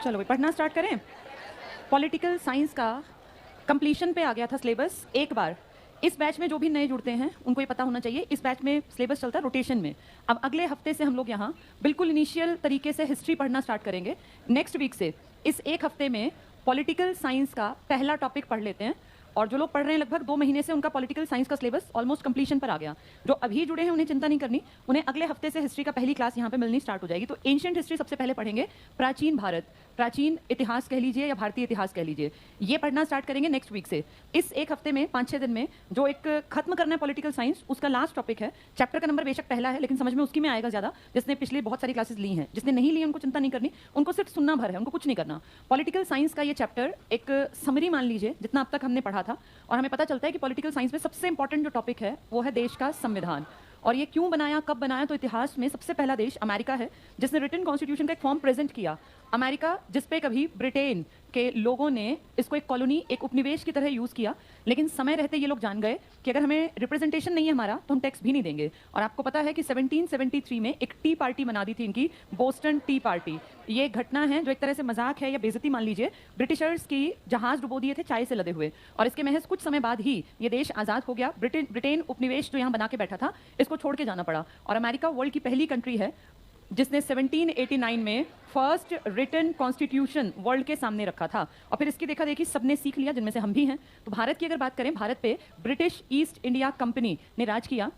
चलो भाई पढ़ना स्टार्ट करें। पॉलिटिकल साइंस का कंप्लीशन पे आ गया था सिलेबस एक बार। इस बैच में जो भी नए जुड़ते हैं उनको ये पता होना चाहिए, इस बैच में सिलेबस चलता है रोटेशन में। अब अगले हफ्ते से हम लोग यहाँ बिल्कुल इनिशियल तरीके से हिस्ट्री पढ़ना स्टार्ट करेंगे। नेक्स्ट वीक से इस एक हफ्ते में पॉलिटिकल साइंस का पहला टॉपिक पढ़ लेते हैं। और जो लोग पढ़ रहे हैं लगभग 2 महीने से उनका पॉलिटिकल साइंस का सिलेबस ऑलमोस्ट कंप्लीशन पर आ गया। जो अभी जुड़े हैं उन्हें चिंता नहीं करनी, उन्हें अगले हफ्ते से हिस्ट्री का पहली क्लास यहाँ पे मिलनी स्टार्ट हो जाएगी। तो एंशिएंट हिस्ट्री सबसे पहले पढ़ेंगे, प्राचीन भारत, प्राचीन इतिहास कह लीजिए या भारतीय इतिहास कह लीजिए, ये पढ़ना स्टार्ट करेंगे नेक्स्ट वीक से। इस एक हफ्ते में 5-6 दिन में जो एक खत्म करना है पॉलिटिकल साइंस, उसका लास्ट टॉपिक है। चैप्टर का नंबर बेशक पहला है लेकिन समझ में उसकी में आएगा ज्यादा, जिसने पिछले बहुत सारी क्लासेस ली हैं। जिसने नहीं ली उनको चिंता नहीं करनी, उनको सिर्फ सुनना भर है, उनको कुछ नहीं करना। पॉलिटिकल साइंस का ये चैप्टर एक समरी मान लीजिए जितना अब तक हमने पढ़ा था, और हमें पता चलता है कि पॉलिटिकल साइंस में सबसे इंपॉर्टेंट जो टॉपिक है वो है देश का संविधान। और ये क्यों बनाया, कब बनाया, तो इतिहास में सबसे पहला देश अमेरिका है जिसने रिटन कॉन्स्टिट्यूशन का एक फॉर्म प्रेजेंट किया। अमेरिका जिसपे कभी ब्रिटेन के लोगों ने इसको एक कॉलोनी, एक उपनिवेश की तरह यूज किया, लेकिन समय रहते ये लोग जान गए कि अगर हमें रिप्रेजेंटेशन नहीं है हमारा तो हम टैक्स भी नहीं देंगे। और आपको पता है कि 1773 में एक टी पार्टी बना दी थी इनकी, बोस्टन टी पार्टी। ये घटना है जो एक तरह से मजाक है या बेइज्जती मान लीजिए। ब्रिटिशर्स की जहाज डुबो दिए थे चाय से लदे हुए, और इसके महज कुछ समय बाद ही ये देश आजाद हो गया। ब्रिटेन उपनिवेश जो यहाँ बना के बैठा था इसको छोड़ के जाना पड़ा, और अमेरिका वर्ल्ड की पहली कंट्री है जिसने 1789 में फर्स्ट रिटन कॉन्स्टिट्यूशन वर्ल्ड के सामने रखा था। और फिर इसकी देखा देखी सबने सीख लिया, जिनमें से हम भी हैं। तो भारत की अगर बात करें, भारत पे ब्रिटिश ईस्ट इंडिया कंपनी ने राज किया।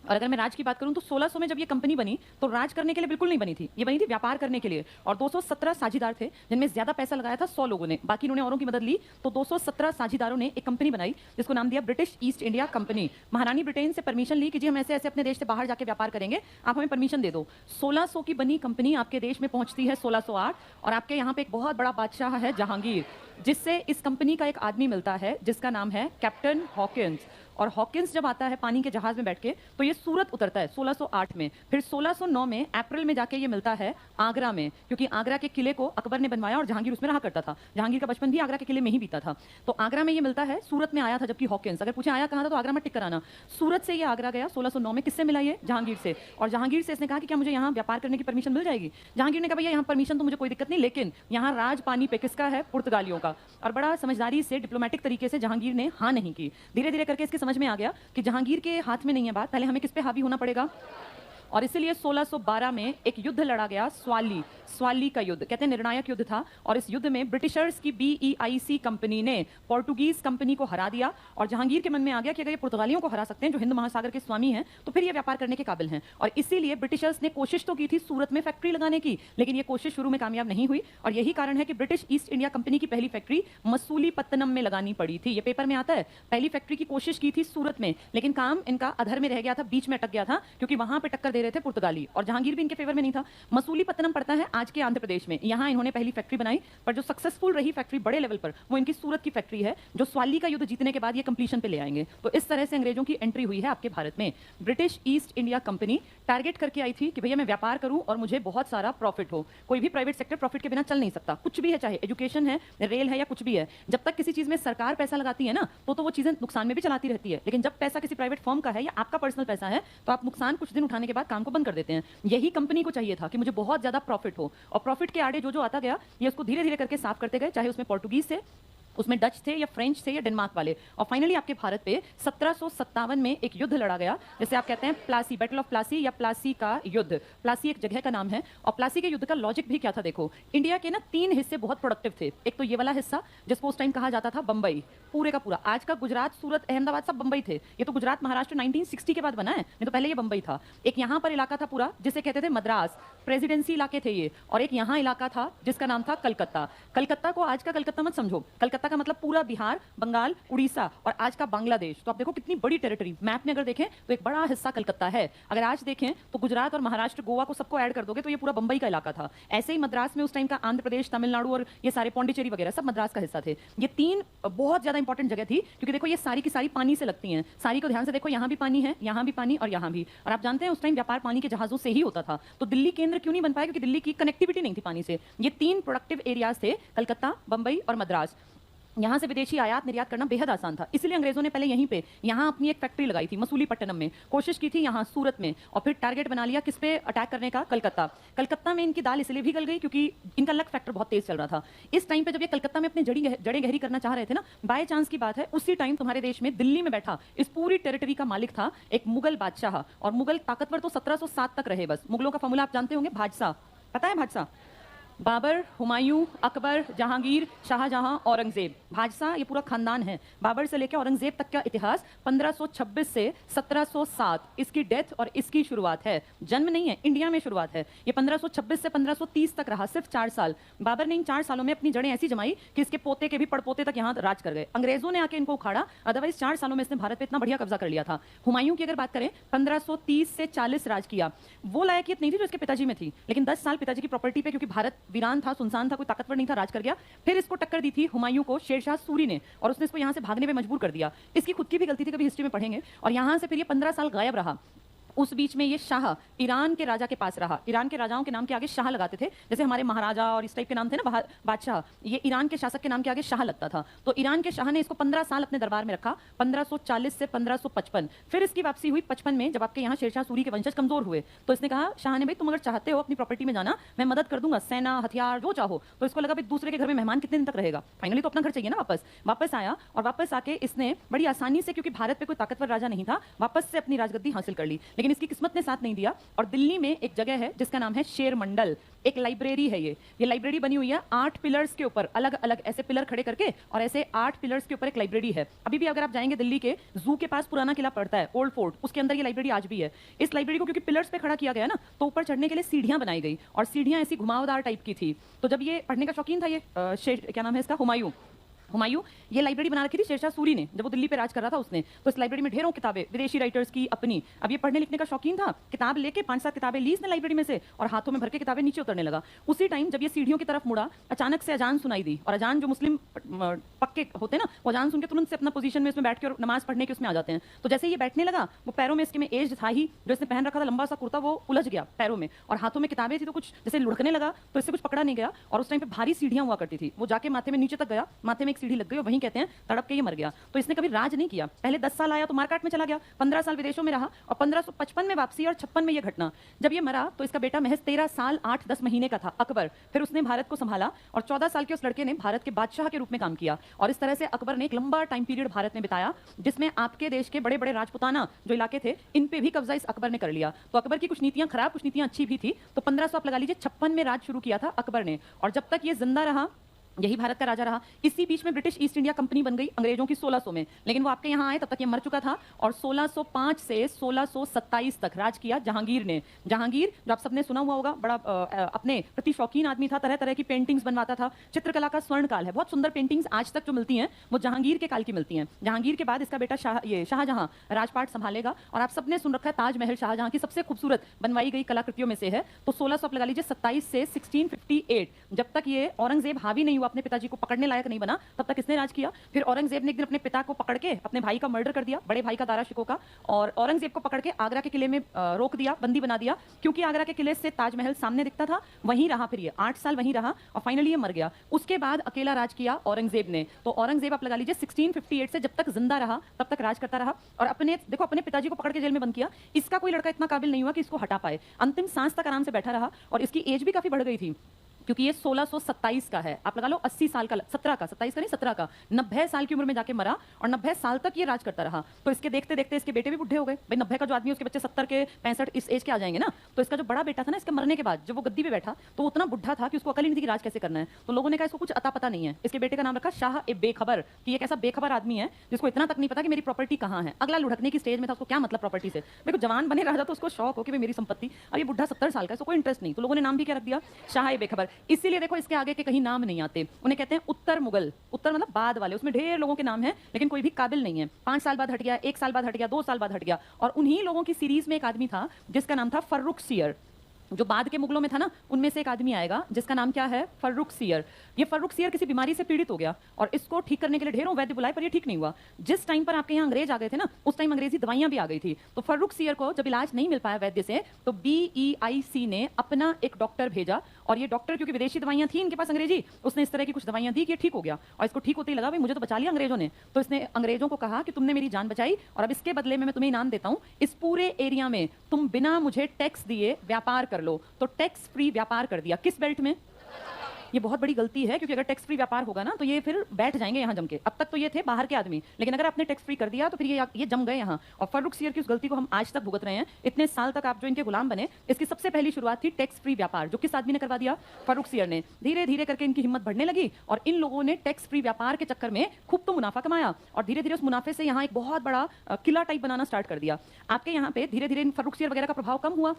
और अगर मैं राज की बात करूं तो 1600 में जब ये कंपनी बनी तो राज करने के लिए बिल्कुल नहीं बनी थी, ये बनी थी व्यापार करने के लिए। और 217 साझीदार थे जिनमें ज्यादा पैसा लगाया था 100 लोगों ने, बाकी उन्होंने औरों की मदद ली। तो 217 साझीदारों ने एक कंपनी बनाई जिसको नाम दिया ब्रिटिश ईस्ट इंडिया कंपनी। महारानी ब्रिटेन से परमिशन ली कि जी हम ऐसे ऐसे अपने देश से बाहर जाके व्यापार करेंगे, आप हमें परमिशन दे दो। 1600 की बनी कंपनी आपके देश में पहुंचती है 1608, और आपके यहाँ पे एक बहुत बड़ा बादशाह है जहांगीर, जिससे इस कंपनी का एक आदमी मिलता है जिसका नाम है कैप्टन हॉकिंस। और हॉकिंस जब आता है पानी के जहाज में बैठ के तो ये सूरत उतरता है 1608 में। फिर 1609 में अप्रैल में जाके ये मिलता है आगरा में, क्योंकि आगरा के किले को अकबर ने बनवाया और जहांगीर उसमें रहा करता था। जहांगीर का बचपन भी आगरा के किले में ही बीता था। तो आगरा में ये मिलता है, सूरत में आया था। जबकि हॉकिंस, अगर पूछे आया कहाँ था तो आगरा में टिक कराना, सूरत से ये आगरा गया 1609 में। किससे मिला ये? जहांगीर से। और जहांगीर से इसने कहा कि क्या मुझे यहाँ व्यापार करने की परमिशन मिल जाएगी? जहांगीर ने कहा भैया यहाँ परमिशन तो मुझे कोई दिक्कत नहीं, लेकिन यहाँ राज पानी पे किसका है? पुर्तगालियों का। और बड़ा समझदारी से, डिप्लोमेटिक तरीके से जहांगीर ने हाँ नहीं की। धीरे धीरे करके इसके समझ में आ गया कि जहांगीर के हाथ में नहीं है बात, पहले हमें किस पे हावी होना पड़ेगा। और इसीलिए 1612 में एक युद्ध लड़ा गया, स्वाली का युद्ध, कहते हैं निर्णायक युद्ध था। और इस युद्ध में ब्रिटिशर्स की BEIC कंपनी ने पोर्टुगीज कंपनी को हरा दिया। और जहांगीर के मन में आ गया कि अगर ये पुर्तगालियों को हरा सकते हैं जो हिंद महासागर के स्वामी हैं, तो फिर ये व्यापार करने के काबिल हैं। और इसीलिए ब्रिटिशर्स ने कोशिश तो की थी सूरत में फैक्ट्री लगाने की, लेकिन ये कोशिश शुरू में कामयाब नहीं हुई। और यही कारण है कि ब्रिटिश ईस्ट इंडिया कंपनी की पहली फैक्ट्री मसूलीपत्तनम में लगानी पड़ी थी। ये पेपर में आता है, पहली फैक्ट्री की कोशिश की थी सूरत में, लेकिन काम इनका अधर में रह गया था, बीच में अटक गया था, क्योंकि वहां पे टक्कर दे रहे थे पुर्तगाली, और जहांगीर भी इनके फेवर में नहीं था। मसूलीपत्तनम पड़ता है आज के आंध्र प्रदेश में, यहाँ इन्होंने पहली फैक्ट्री बनाई। पर जो सक्सेसफुल रही फैक्ट्री बड़े लेवल पर, वो इनकी सूरत की फैक्ट्री है, जो स्वाली का युद्ध जीतने के बाद ये कंप्लीशन पे ले आएंगे। तो इस तरह से अंग्रेजों की एंट्री हुई है आपके भारत में। British East India company target करके आई थी कि भैया मैं व्यापार करूं और मुझे बहुत सारा प्रॉफिट हो। कोई भी प्राइवेट सेक्टर प्रॉफिट के बिना चल नहीं सकता, कुछ भी है, चाहे एजुकेशन है, रेल है, या कुछ भी है। जब तक किसी चीज में सरकार पैसा लगाती है ना, तो वो चीजें नुकसान में भी चलाती रहती है। लेकिन जब पैसा किसी प्राइवेट फर्म का है या आपका पर्सनल पैसा है, तो आप नुकसान कुछ दिन उठाने के बाद काम को बंद कर देते हैं। यही कंपनी को चाहिए था कि मुझे बहुत ज्यादा प्रॉफिट हो, और प्रॉफिट के आड़े जो जो आता गया ये उसको धीरे धीरे करके साफ करते गए, चाहे उसमें पोर्टुगीज थे, उसमें डच थे, या फ्रेंच थे, या डेनमार्क वाले। और फाइनली आपके भारत पे 1757 में एक युद्ध लड़ा गया, जैसे आप कहते हैं प्लासी, बैटल ऑफ प्लासी या प्लासी का युद्ध। प्लासी एक जगह का नाम है। और प्लासी के युद्ध का लॉजिक भी क्या था देखो, इंडिया के ना 3 हिस्से बहुत प्रोडक्टिव थे। एक तो ये वाला हिस्सा जिसको उस टाइम कहा जाता था बंबई, पूरे का पूरा। आज का गुजरात, सूरत, अहमदाबाद सब बंबई थे। ये तो गुजरात महाराष्ट्र 1960 के बाद बना है, नहीं तो पहले ये बंबई था। एक यहाँ पर इलाका था पूरा जिसे कहते थे मद्रास, प्रेसिडेंसी इलाके थे ये। और एक यहाँ इलाका था जिसका नाम था कलकत्ता। कलकत्ता को आज का कलकत्ता मत समझो, कलकत्ता का मतलब पूरा बिहार, बंगाल, उड़ीसा और आज का बांग्लादेश। तो आप देखो कितनी बड़ी टेरिटरी, मैप में अगर देखें तो एक बड़ा हिस्सा कलकत्ता है। अगर आज देखें तो गुजरात और महाराष्ट्र, गोवा को सबको ऐड कर दोगे तो ये पूरा बंबई का इलाका था। ऐसे ही मद्रास में उस टाइम का आंध्र प्रदेश, तमिलनाडु और ये सारे पौंडीचेरी वगैरह सब मद्रास का हिस्सा थे। ये 3 बहुत ज्यादा इंपॉर्टेंट जगह थी, क्योंकि देखो ये सारी की सारी पानी से लगती हैं। सारी को ध्यान से देखो, यहाँ भी पानी है, यहाँ भी पानी और यहाँ भी। और आप जानते हैं उस टाइम व्यापार पानी के जहाजों से ही होता था। तो दिल्ली केंद्र क्यों नहीं बन पाया? क्योंकि दिल्ली की कनेक्टिविटी नहीं थी पानी से। ये 3 प्रोडक्टिव एरियाज थे, कलकत्ता, बंबई और मद्रास। यहाँ से विदेशी आयात निर्यात करना बेहद आसान था, इसलिए अंग्रेजों ने पहले यहीं पे यहाँ अपनी एक फैक्ट्री लगाई थी मसूलीपट्टनम में, कोशिश की थी यहाँ सूरत में, और फिर टारगेट बना लिया किस पे अटैक करने का, कलकत्ता। कलकत्ता में इनकी दाल इसलिए भी गल गई क्योंकि इनका लक फैक्टर बहुत तेज चल रहा था। इस टाइम पे जब ये कलकत्ता में अपनी जड़ें गहरी करना चाह रहे थे ना, बाय चांस की बात है उसी टाइम तुम्हारे देश में दिल्ली में बैठा इस पूरी टेरिटरी का मालिक था एक मुगल बादशाह, और मुगल ताकतवर तो 1707 तक रहे बस। मुगलों का फॉर्मूला आप जानते होंगे, भाजसा, पता है भाजसा? बाबर, हुमायूं, अकबर, जहांगीर, शाहजहां, औरंगजेब, भाजसा ये पूरा खानदान है। बाबर से लेकर औरंगजेब तक का इतिहास 1526 से 1707 इसकी डेथ और इसकी शुरुआत है, जन्म नहीं है, इंडिया में शुरुआत है। ये 1526 से 1530 तक रहा, सिर्फ 4 साल। बाबर ने इन 4 सालों में अपनी जड़ें ऐसी जमाई कि इसके पोते के भी पड़पोते तक यहाँ राज कर गए। अंग्रेजों ने आके इनको उखाड़ा, अदरवाइज 4 सालों में इसने भारत पे इतना बढ़िया कब्जा कर लिया था। हुमायूं की अगर बात करें 1530 से 40 राज किया। वो लायकियत नहीं थी जो इसके पिताजी में थी, लेकिन 10 साल पिताजी की प्रॉपर्टी पे, क्योंकि भारत वीरान था, सुनसान था, कोई ताकतवर नहीं था, राज कर गया। फिर इसको टक्कर दी थी हुमायूं को शेरशाह सूरी ने, और उसने इसको यहां से भागने में मजबूर कर दिया। इसकी खुद की भी गलती थी, कभी हिस्ट्री में पढ़ेंगे। और यहां से फिर ये 15 साल गायब रहा। उस बीच में ये शाह ईरान के राजा के पास रहा। ईरान के राजाओं के नाम के आगे शाह लगाते थे, जैसे हमारे महाराजा और इस टाइप के नाम थे ना, बादशाह, ये ईरान के शासक के नाम के आगे शाह लगता था। तो ईरान के शाह ने इसको 15 साल अपने दरबार में रखा, 1540 से 1555। फिर इसकी वापसी हुई 55 में, जब आपके यहाँ शेरशाह सूरी के वंशज कमजोर हुए, तो इसने कहा, शाह ने, भाई तुम अगर चाहते हो अपनी प्रॉपर्टी में जाना, मैं मदद कर दूंगा, सेना, हथियार, जो चाहो। तो इसको लगा भाई दूसरे के घर में मेहमान कितने दिन तक रहेगा, फाइनली तो अपना घर चाहिए ना। वापस आया, और वापस आके इसने बड़ी आसानी से, क्योंकि भारत पे कोई ताकतवर राजा नहीं था, वापस से अपनी राजगद्दी हासिल कर ली। लेकिन इसकी किस्मत ने साथ नहीं दिया, और दिल्ली में एक जगह है जिसका नाम है शेर मंडल, एक लाइब्रेरी है। ये लाइब्रेरी बनी हुई है 8 पिलर्स के ऊपर, अलग अलग ऐसे पिलर खड़े करके, और ऐसे 8 पिलर्स के ऊपर एक लाइब्रेरी है। अभी भी अगर आप जाएंगे दिल्ली के जू के पास पुराना किला पड़ता है, ओल्ड फोर्ट, उसके अंदर ये लाइब्रेरी आज भी है। इस लाइब्रेरी को क्योंकि पिलर्स पे खड़ा किया गया ना, तो ऊपर चढ़ने के लिए सीढ़ियां बनाई गई, और सीढ़ियां ऐसी घुमावदार टाइप की थी। तो जब ये पढ़ने का शौकीन था, ये क्या नाम है इसका, हुमायूं, ये लाइब्रेरी बना रखी थी शेरशाह सूरी ने, जब वो दिल्ली पे राज कर रहा था उसने। तो इस लाइब्रेरी में ढेरों किताबें, विदेशी राइटर्स की, अपनी। अब ये पढ़ने लिखने का शौकीन था, किताब लेके 5-7 किताबें ली इसने लाइब्रेरी में से, और हाथों में भर के किताबें नीचे उतरने लगा। उसी टाइम जब ये सीढ़ियों की तरफ मुड़ा, अचानक से अजान सुनाई दी, और अजान जो मुस्लिम पक्के होते ना, वो अजान सुन के तुरंत से अपना पोजीशन में इसमें बैठ के और नमाज पढ़ने के उसमें आ जाते हैं। तो जैसे ये बैठने लगा, वो पैरों में इसके में एज था ही, जो इसने पहन रखा था लंबा सा कुर्ता, वो उलझ गया पैरों में, और हाथों में किताबें थी, तो कुछ जैसे लुढ़कने लगा, तो इससे कुछ पकड़ा नहीं गया। और उस टाइम पे भारी सीढ़ियां हुआ करती थी, वो जाके माथे में नीचे तक गया, माथे में एक सीढ़ी लग गई, और वहीं कहते हैं तड़प के ये मर गया। तो इसने कभी राज नहीं किया। पहले 10 साल आया तो मारकाट में चला गया, 15 साल विदेशों में रहा, और 1555 में वापसी, और 56 में ये घटना। जब ये मरा तो इसका बेटा महज 13 साल 8-10 महीने का था, अकबर। फिर उसने भारत को संभाला, और 14 साल के उस लड़के ने भारत के बादशाह के रूप में काम किया। और इस तरह से अकबर ने एक लंबा टाइम पीरियड भारत में बिताया, जिसमें आपके देश के बड़े बड़े राजपुताना जो इलाके थे, इन पे भी कब्जा इस अकबर ने कर लिया। तो अकबर की कुछ नीतियां खराब, कुछ नीतियां अच्छी भी थी। तो 1500 आप लगा लीजिए 56 में राज शुरू किया था अकबर ने, और जब तक ये जिंदा रहा यही भारत का राजा रहा। इसी बीच में ब्रिटिश ईस्ट इंडिया कंपनी बन गई अंग्रेजों की 1600 में, लेकिन वो आपके यहाँ आए तब तक ये मर चुका था। और 1605 से 1627 तक राज किया जहांगीर ने। जहांगीर, जो आप सबने सुना हुआ होगा, बड़ा अपने प्रति शौकीन आदमी था, तरह तरह की पेंटिंग्स बनवाता था, चित्रकला का स्वर्ण काल है। बहुत सुंदर पेंटिंग्स आज तक जो मिलती हैं वो जहांगीर के काल की मिलती हैं। जहांगीर के बाद इसका बेटा शाहजहां राजपाट संभालेगा, और आप सबने सुन रखा है ताजमहल शाहजहां की सबसे खूबसूरत बनवाई गई कलाकृतियों में से है। तो 1600 लगा लीजिए 27 से 1658, जब तक ये औरंगजेब हावी नहीं हुआ, अपने पिताजी को पकड़ने लायक नहीं बना, तब तक इसने राज किया। फिर औरंगजेब ने एक दिन अपने पिता को पकड़ के अपने भाई का मर्डर कर दिया, बड़े भाई का, दारा शिकोह का, और औरंगजेब को पकड़ के आगरा के किले में रोक दिया, बंदी बना दिया, क्योंकि आगरा के किले से ताजमहल सामने दिखता था। वहीं रहा, फिर ये 8 साल वहीं रहा, और फाइनली ये मर गया। उसके बाद अकेला राज किया औरंगजेब ने। तो औरंगजेब आप लगा लीजिए 1658 से जब तक जिंदा रहा तब तक राज करता रहा, और अपने पिताजी को पकड़ के जेल में बंद किया। इसका कोई लड़का इतना काबिल नहीं हुआ कि इसको हटा पाए, अंतिम सांस तक आराम से बैठा रहा, और इसकी एज भी काफी बढ़ गई थी, क्योंकि ये 1627 का है। आप लगा लो 80 साल का, 17 का, 27 का नहीं 17 का, 90 साल की उम्र में जाके मरा, और 90 साल तक ये राज करता रहा। तो इसके देखते देखते इसके बेटे भी बुढ़े हो गए। भाई 90 का जो आदमी, उसके बच्चे 70 के 65 इस एज के आ जाएंगे ना। तो इसका जो बड़ा बेटा था ना, इसके मरने के बाद जब वो गद्दी पे बैठा, तो वो उतना बुढ़ा था कि उसको अकल ही नहीं थी कि राज कैसे करना है। तो लोगों ने कहा इसको कुछ अता पता नहीं है। इसके बेटे का नाम रखा शाह ए बेखबर, कि एक ऐसा बेखबर आदमी है जिसको इतना तक नहीं पता कि मेरी प्रॉपर्टी कहाँ है। अगला लुढ़कने की स्टेज में था, उसको क्या मतलब प्रॉपर्टी से। देखो जवान बने रहा था तो उसको शौक हो कि मेरी संपत्ति। अब ये बुढ़ा 70 साल का, इसको कोई इंटरेस्ट नहीं। तो लोगों ने नाम भी क्या रख दिया, शाह ए बेखबर। इसीलिए देखो इसके आगे के कहीं नाम नहीं आते, उन्हें कहते हैं उत्तर मुगल। उत्तर मतलब बाद वाले, उसमें ढेर लोगों के नाम हैं, लेकिन कोई भी काबिल नहीं है। 5 साल बाद हट गया, 1 साल बाद हट गया, 2 साल बाद हट गया। और उन्हीं लोगों की सीरीज में एक आदमी था जिसका नाम था फर्रुखसियर। जो बाद के मुगलों में था ना, उनमें से एक आदमी आएगा जिसका नाम क्या है, फर्रुखसियर। ये फर्रुखसियर किसी बीमारी से पीड़ित हो गया, और इसको ठीक करने के लिए ढेरों वैद्य बुलाए, पर ये ठीक नहीं हुआ। जिस टाइम पर आपके यहाँ अंग्रेज आ गए थे ना, उस टाइम अंग्रेजी दवाइयां भी आ गई थी। तो फर्रुखसियर को जब इलाज नहीं मिल पाया वैद्य से, तो BEIC ने अपना एक डॉक्टर भेजा, और ये डॉक्टर क्योंकि विदेशी दवाइयां थी इनके पास अंग्रेजी, उसने इस तरह की कुछ दवाइयां दी कि ये ठीक हो गया, और इसको ठीक होते ही लगा भाई मुझे तो बचा लिया अंग्रेजों ने, तो इसने अंग्रेजों को कहा कि तुमने मेरी जान बचाई और अब इसके बदले में मैं तुम्हें इनाम देता हूं, इस पूरे एरिया में तुम बिना मुझे टैक्स दिए व्यापार कर लो। तो टैक्स फ्री व्यापार कर दिया। किस बेल्ट में? ये बहुत बड़ी गलती है, क्योंकि अगर टैक्स फ्री व्यापार होगा ना तो ये फिर बैठ जाएंगे यहाँ जम के। अब तक तो ये थे बाहर के आदमी, लेकिन अगर आपने टैक्स फ्री कर दिया तो फिर ये जम गए यहाँ। और फर्रुखसियर की उस गलती को हम आज तक भुगत रहे हैं। इतने साल तक आप जो इनके गुलाम बने, इसकी सबसे पहली शुरुआत थी टैक्स फ्री व्यापार, जो किस आदमी ने करवा दिया? फर्रुखसियर ने। धीरे धीरे करके इनकी हिम्मत बढ़ने लगी और इन लोगों ने टैक्स फ्री व्यापार के चक्कर में खूब तो मुनाफा कमाया और धीरे धीरे उस मुनाफे से यहाँ एक बहुत बड़ा किला टाइप बनाना स्टार्ट कर दिया। आपके यहाँ पे धीरे धीरे इन फर्रुखसियर वगैरह का प्रभाव कम हुआ,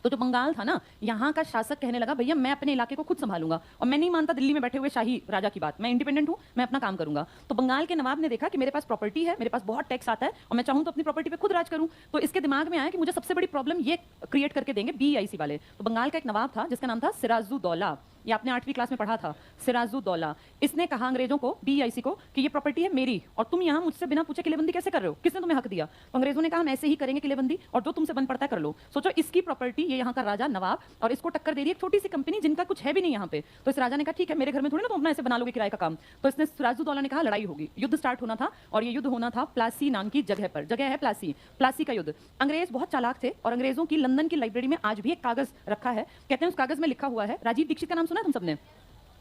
तो जो बंगाल था ना, यहाँ का शासक कहने लगा भैया मैं अपने इलाके को खुद संभालूंगा और मैं नहीं मानता दिल्ली में बैठे हुए शाही राजा की बात, मैं इंडिपेंडेंट हूँ, मैं अपना काम करूंगा। तो बंगाल के नवाब ने देखा कि मेरे पास प्रॉपर्टी है, मेरे पास बहुत टैक्स आता है और मैं चाहूँ तो अपनी प्रॉपर्टी पे खुद राज करूँ। तो इसके दिमाग में आया कि मुझे सबसे बड़ी प्रॉब्लम ये क्रिएट करके देंगे बीईआईसी वाले। तो बंगाल का एक नवाब था जिसका नाम था सिराजुद्दौला, ये आपने 8वीं क्लास में पढ़ा था, सिराजुद्दौला। इसने कहा अंग्रेजों को, बीईआईसी को, कि ये प्रॉपर्टी है मेरी और तुम यहाँ मुझसे बिना पूछे किलेबंदी कैसे कर रहे हो, किसने तुम्हें हक दिया? तो अंग्रेजों ने कहा हम ऐसे ही करेंगे किलेबंदी और जो तुमसे बन पड़ता है कर लो। सोचो इसकी प्रॉपर्टी, ये यहाँ का राजा नवाब, और इसको टक्कर दे रही है एक छोटी सी कंपनी जिनका कुछ है भी नहीं यहाँ पे। तो इस राजा ने कहा ठीक है मेरे घर में थोड़ी ना तुम अपना ऐसे बना लोगे किराए का काम। तो इसने सिराजुद्दौला ने कहा लड़ाई होगी, युद्ध स्टार्ट होना था और ये युद्ध होना था प्लासी नाम की जगह पर। जगह है प्लासी, प्लासी का युद्ध। अंग्रेज बहुत चालाक थे और अंग्रेजों की लंदन की लाइब्रेरी में आज भी एक कागज रखा है, कहते हैं उस कागज में लिखा हुआ है, राजीव दीक्षित का नाम सुना है तुम सबने?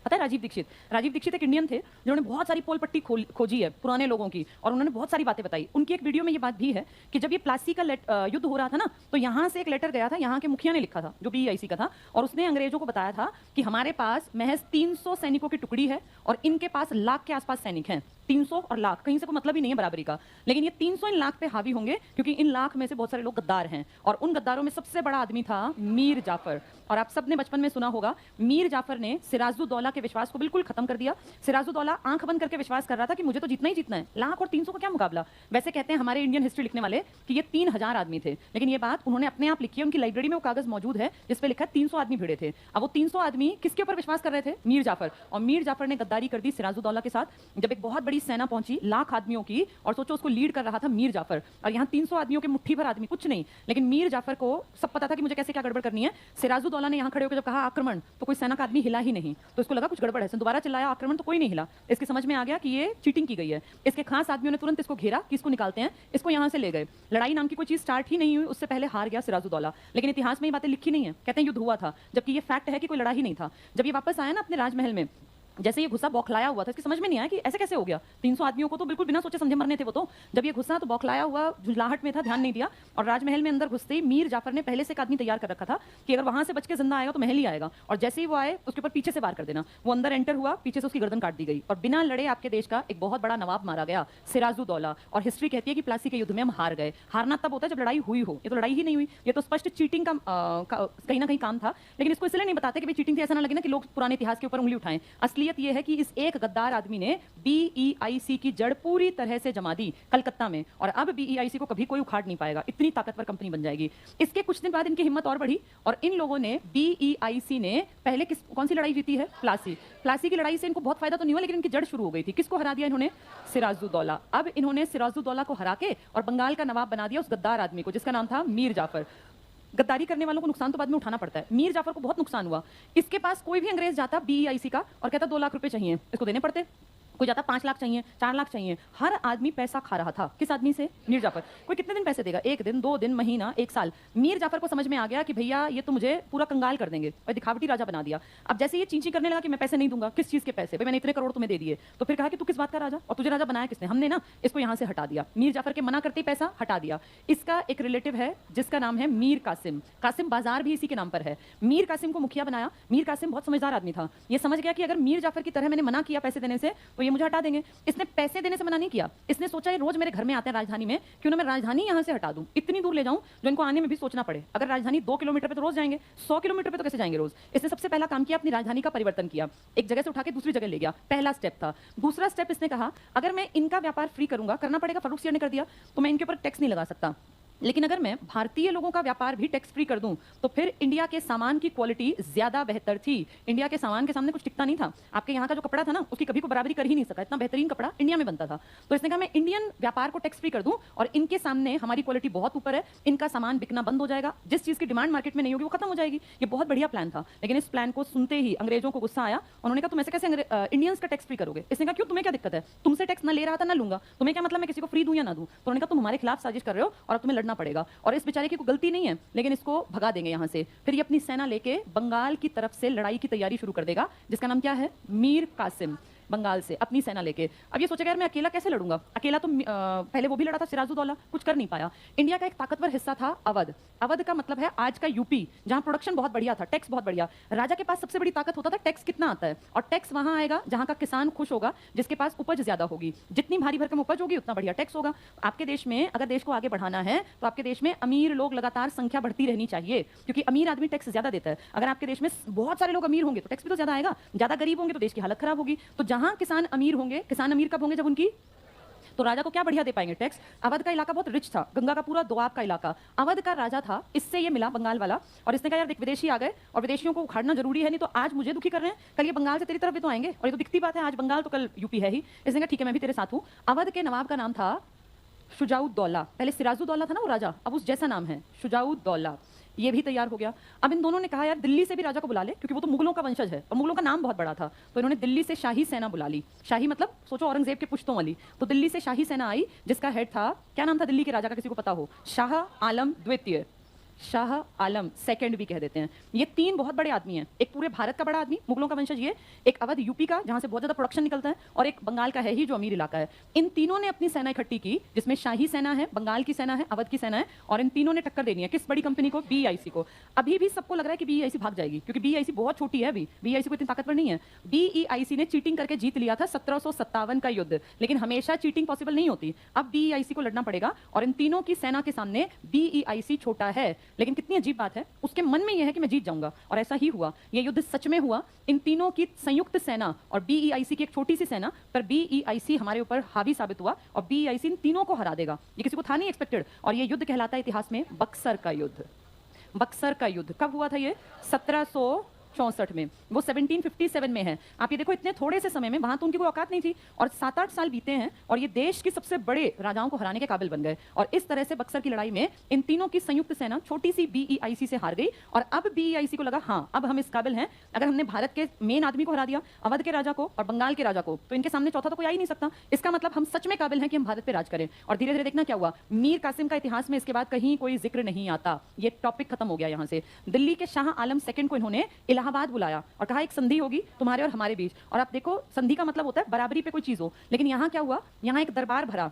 पता है राजीव दीक्षित? राजीव दीक्षित एक इंडियन थे जिन्होंने बहुत सारी पोल पट्टी खोजी है पुराने लोगों की और उन्होंने बहुत सारी बातें बताई। उनकी एक वीडियो में ये बात भी है कि जब ये प्लासी का युद्ध हो रहा था ना, तो यहाँ से एक लेटर गया था, यहाँ के मुखिया ने लिखा था जो बीईआईसी का था, और उसने अंग्रेजों को बताया था कि हमारे पास महज 300 सैनिकों की टुकड़ी है और इनके पास लाख के आसपास सैनिक हैं। 300 और लाख कहीं से कोई मतलब ही नहीं है बराबरी का, लेकिन ये 300 इन लाख पे हावी होंगे क्योंकि इन लाख में से बहुत सारे लोग गद्दार हैं और उन गद्दारों में सबसे बड़ा आदमी था मीर जाफर। और आप सबने बचपन में सुना होगा मीर जाफर ने सिराजुद्दौला के विश्वास को बिल्कुल खत्म कर दिया। सिराजुद्दौला आंख बंद करके विश्वास कर रहा था कि मुझे तो जीतना ही जीतना है, लाख और 300 का क्या मुकाबला। वैसे कहते हैं हमारे इंडियन हिस्ट्री लिखने वाले कि ये 3000 आदमी थे, लेकिन ये बात उन्होंने अपने आप लिखी है, उनकी लाइब्रेरी में वो कागज मौजूद है जिसपे लिखा है 300 आदमी भिड़े थे। अब वो 300 आदमी किसके ऊपर विश्वास कर रहे थे? मीर जाफर। और मीर जाफर ने गद्दारी कर दी सिराजुद्दौला के साथ। जब एक बहुत बड़ी सेना पहुंची लाख आदमियों की, और सोचो उसको लीड कर रहा था मीर जाफर, और यहाँ 300 आदमियों के मुट्ठी भर आदमी कुछ नहीं, लेकिन मीर जाफर को सब पता था कि मुझे कैसे क्या गड़बड़ करनी है। सिराजुद्दौला ने यहाँ खड़े होकर जब कहा आक्रमण, तो कोई सेना का आदमी हिला ही नहीं, तो इसको लगा कुछ गड़बड़ है। दोबारा चिल्लाया आक्रमण, तो कोई नहीं हिला। इसकी समझ में आ गया कि ये चीटिंग की गई है। इसके खास आदमियों ने तुरंत इसको घेरा कि इसको निकालते हैं, इसको यहाँ से ले गए। लड़ाई नाम की कोई चीज स्टार्ट ही नहीं हुई, उससे पहले हार गया सिराजुद्दौला। लेकिन इतिहास में ये बातें लिखी नहीं है, कहते हैं युद्ध हुआ था, जबकि ये फैक्ट है कि कोई लड़ा ही नहीं था। जब ये वापस आया ना अपने राजमहल में, जैसे ये घुसा बौखलाया हुआ था, इसकी समझ में नहीं आया कि ऐसे कैसे हो गया। 300 आदमियों को तो बिल्कुल बिना सोचे समझे मरने थे वो तो। जब ये घुसा तो बौखलाया हुआ झुंझलाहट में था, ध्यान नहीं दिया, और राजमहल में अंदर घुसते ही मीर जाफर ने पहले से एक आदमी तैयार कर रखा था कि अगर वहां से बच के जिंदा आएगा तो महल ही आएगा, और जैसे ही वो आए उसके ऊपर पीछे से वार कर देना। वो अंदर एंटर हुआ, पीछे से उसकी गर्दन काट दी गई और बिना लड़े आपके देश का एक बहुत बड़ा नवाब मारा गया, सिराजुद्दौला। और हिस्ट्री कहती है कि प्लासी के युद्ध में हम हार गए। हारना तब होता है जब लड़ाई हुई हो, ये तो लड़ाई ही नहीं हुई, ये तो स्पष्ट चीटिंग का कहीं ना कहीं काम था। लेकिन इसको इसलिए नहीं बताते कि भाई चीटिंग थी, ऐसा ना लगे ना कि लोग पुराने इतिहास के ऊपर उंगली उठाएं। असलियत ये है कि इस एक गद्दार आदमी ने बीईआईसी की जड़ पूरी तरह से जमा दी कलकत्ता में, और अब बीईआईसी को कभी कोई उखाड़ नहीं पाएगा, इतनी ताकतवर कंपनी बन जाएगी। इसके कुछ दिन बाद इनकी हिम्मत और बढ़ी और इन लोगों ने, बीईआईसी ने पहले कौन सी लड़ाई जीती है? प्लासी। प्लासी की लड़ाई से इनको बहुत फायदा तो नहीं हुआ, लेकिन इनकी जड़ शुरू हो गई थी। किसको हरा दिया इन्होंने? सिराजुद्दौला। अब इन्होंने सिराजुद्दौला को हरा के और बंगाल का नवाब बना दिया उस गद्दार आदमी को जिसका नाम था मीर जाफर। गद्दारी करने वालों को नुकसान तो बाद में उठाना पड़ता है। मीर जाफर को बहुत नुकसान हुआ। इसके पास कोई भी अंग्रेज जाता बीईआईसी का और कहता 2 लाख रुपए चाहिए, इसको देने पड़ते। कोई जाता 5 लाख चाहिए, 4 लाख चाहिए, हर आदमी पैसा खा रहा था। किस आदमी से? मीर जाफर। कोई कितने दिन पैसे देगा? 1 दिन, 2 दिन, महीना, 1 साल। मीर जाफर को समझ में आ गया कि भैया ये तो मुझे पूरा कंगाल कर देंगे और दिखावटी राजा बना दिया। अब जैसे ये चींची करने लगा कि मैं पैसे नहीं दूंगा, किस चीज के पैसे? भाई मैंने इतने करोड़ तुम्हें दे दिए, तो फिर कहा कि तू किस बात का राजा, और तुझे राजा बनाया किसने? हमने ना। इसको यहाँ से हटा दिया। मीर जाफर के मना करते ही पैसा हटा दिया। इसका एक रिलेटिव है जिसका नाम है मीर कासिम। कासिम बाजार भी इसी के नाम पर है। मीर कासिम को मुखिया बनाया। मीर कासिम बहुत समझदार आदमी था, ये समझ गया कि अगर मीर जाफर की तरह मैंने मना किया पैसे देने से तो ये मुझे हटा देंगे। इसने पैसे देने से मना नहीं किया, इसने सोचा ये रोज मेरे घर में आते हैं राजधानी में, क्यों ना मैं राजधानी यहाँ से हटा दूं, इतनी दूर ले जाऊं जो इनको आने में भी सोचना पड़े। अगर राजधानी 2 किलोमीटर पे तो रोज जाएंगे, 100 किलोमीटर पे तो कैसे जाएंगे रोज। इसने सबसे पहला काम किया, अपनी राजधानी का परिवर्तन किया, एक जगह से उठा के दूसरी जगह ले गया। पहला स्टेप था। दूसरा स्टेप इसने कहा अगर मैं इनका व्यापार फ्री करूंगा, करना पड़ेगा, फर्रुखसियर ने कर दिया, तो मैं इनके ऊपर टैक्स नहीं लगा सकता। लेकिन अगर मैं भारतीय लोगों का व्यापार भी टैक्स फ्री कर दूं तो फिर इंडिया के सामान की क्वालिटी ज्यादा बेहतर थी। इंडिया के सामान के सामने कुछ टिकता नहीं था। आपके यहाँ का जो कपड़ा था ना, उसकी कभी को बराबरी कर ही नहीं सका। इतना बेहतरीन कपड़ा इंडिया में बनता था। तो इसने कहा मैं इंडियन व्यापार को टैक्स फ्री कर दूं और इनके सामने हमारी क्वालिटी बहुत ऊपर है, इनका सामान बिकना बंद हो जाएगा, जिस चीज की डिमांड मार्केट में नहीं होगी वो खत्म हो जाएगी। ये बहुत बढ़िया प्लान था। लेकिन इस प्लान को सुनते ही अंग्रेजों को गुस्सा आया। उन्होंने कहा तुम ऐसे कैसे इंडियंस का टैक्स फ्री करोगे? इसने कहा क्यों, तुम्हें क्या दिक्कत है? तुमसे टैक्स ना ले रहा था ना लूंगा, तुम्हें क्या मतलब मैं किसी को फ्री दूं या ना दूं? तो उन्होंने कहा तुम हमारे खिलाफ साजिश कर रहे हो और अब तुम्हें लड़ना पड़ेगा। और इस बेचारे की कोई गलती नहीं है, लेकिन इसको भगा देंगे यहाँ से। फिर ये अपनी सेना लेके बंगाल की तरफ से लड़ाई की तैयारी शुरू कर देगा, जिसका नाम क्या है? मीर कासिम। बंगाल से अपनी सेना लेके। अब ये सोचेगा यार मैं अकेला कैसे लड़ूंगा? अकेला तो पहले वो भी लड़ा था सिराजुद्दौला, कुछ कर नहीं पाया। इंडिया का एक ताकतवर हिस्सा था अवध। अवध का मतलब है आज का यूपी, जहां प्रोडक्शन बहुत बढ़िया था, टैक्स बहुत बढ़िया। राजा के पास सबसे बड़ी ताकत होता था टैक्स कितना आता है, और टैक्स वहां आएगा जहां का किसान खुश होगा, जिसके पास उपज ज्यादा होगी। जितनी भारी भरकम उपज होगी उतना बढ़िया टैक्स होगा। आपके देश में अगर देश को आगे बढ़ाना है तो आपके देश में अमीर लोग लगातार संख्या बढ़ती रहनी चाहिए, क्योंकि अमीर आदमी टैक्स ज्यादा देता है। अगर आपके देश में बहुत सारे लोग अमीर होंगे तो टैक्स भी तो ज्यादा आएगा, ज्यादा गरीब होंगे तो देश की हालत खराब होगी। तो जहां किसान अमीर होंगे, किसान अमीर कब होंगे? जब उनकी, तो राजा को क्या बढ़िया दे पाएंगे? टैक्स। अवध का इलाका बहुत रिच था, गंगा का पूरा दोआब का इलाका। अवध का राजा था, इससे ये मिला बंगाल वाला, और इसने कहा यार देख विदेशी आ गए और विदेशियों को उखाड़ना जरूरी है, नहीं तो आज मुझे दुखी कर रहे हैं, कल ये बंगाल से तेरी तरफ भी तो आएंगे, और ये तो दिखती बात है, आज बंगाल तो कल यूपी है ही। इसने कहा ठीक है मैं भी तेरे साथ हूं। अवध के नवाब का नाम था शुजाउद्दौला। पहले सिराजुद्दौला था ना वो राजा, अब उस जैसा नाम है शुजाउद्दौला। ये भी तैयार हो गया। अब इन दोनों ने कहा यार दिल्ली से भी राजा को बुला ले, क्योंकि वो तो मुगलों का वंशज है और मुगलों का नाम बहुत बड़ा था। तो इन्होंने दिल्ली से शाही सेना बुला ली। शाही मतलब सोचो औरंगजेब के पुश्तों वाली। तो दिल्ली से शाही सेना आई, जिसका हेड था, क्या नाम था दिल्ली के राजा का, किसी को पता हो? शाह आलम द्वितीय, शाह आलम सेकंड भी कह देते हैं। ये तीन बहुत बड़े आदमी हैं, एक पूरे भारत का बड़ा आदमी मुगलों का वंशज ये, एक अवध यूपी का जहां से बहुत ज्यादा प्रोडक्शन निकलता है, और एक बंगाल का है ही जो अमीर इलाका है। इन तीनों ने अपनी सेना इकट्ठी की, जिसमें शाही सेना है, बंगाल की सेना है, अवध की सेना है, और इन तीनों ने टक्कर देनी है किस बड़ी कंपनी को? बीईआईसी को। अभी भी सबको लग रहा है कि बीईआईसी भाग जाएगी, क्योंकि बीईआईसी बहुत छोटी है, अभी बीईआईसी को इतनी ताकतवर नहीं है। बीईआईसी ने चीटिंग करके जीत लिया था 1757 का युद्ध, लेकिन हमेशा चीटिंग पॉसिबल नहीं होती। अब बीईआईसी को लड़ना पड़ेगा, और इन तीनों की सेना के सामने बीईआईसी छोटा है। लेकिन कितनी अजीब है, उसके मन में यह है कि मैं जीत जाऊंगा, और ऐसा ही हुआ। यह युद्ध सच में हुआ। इन तीनों की संयुक्त सेना और बीईआईसी की एक छोटी सी सेना पर बीईआईसी हमारे ऊपर हावी साबित हुआ, और बीईआईसी इन तीनों को हरा देगा। ये किसी को था नहीं एक्सपेक्टेड, और यह युद्ध कहलाता है इतिहास में बक्सर का युद्ध। बक्सर का युद्ध कब हुआ था? ये 1764 में, वो 1757 में है। आप ये देखो इतने थोड़े से समय में, वहां तो उनकी कोई औकात नहीं थी, और 7-8 साल बीते हैं और ये देश की सबसे बड़े राजाओं को हराने के काबिल बन गए। और इस तरह से बक्सर की लड़ाई में इन तीनों की संयुक्त सेना छोटी सी बीईआईसी से हार गई, और अब बीईआईसी को लगा हाँ अब हम इस काबिल हैं। अगर हमने भारत के मेन आदमी को हरा दिया, अवध के राजा को और बंगाल के राजा को, तो इनके सामने चौथा तो कोई आ ही नहीं सकता। इसका मतलब हम सच में काबिल हैं कि हम भारत पे राज करें। और धीरे धीरे देखना क्या हुआ, मीर कासिम का इतिहास में इसके बाद कहीं कोई जिक्र नहीं आता। ये टॉपिक खत्म हो गया यहाँ से। दिल्ली के शाह आलम सेकंड को इन्होंने इलाहाबाद बुलाया और कहा एक संधि होगी तुम्हारे और हमारे बीच। और आप देखो संधि का मतलब होता है बराबरी पे कोई चीज हो, लेकिन यहाँ क्या हुआ, यहाँ एक दरबार भरा।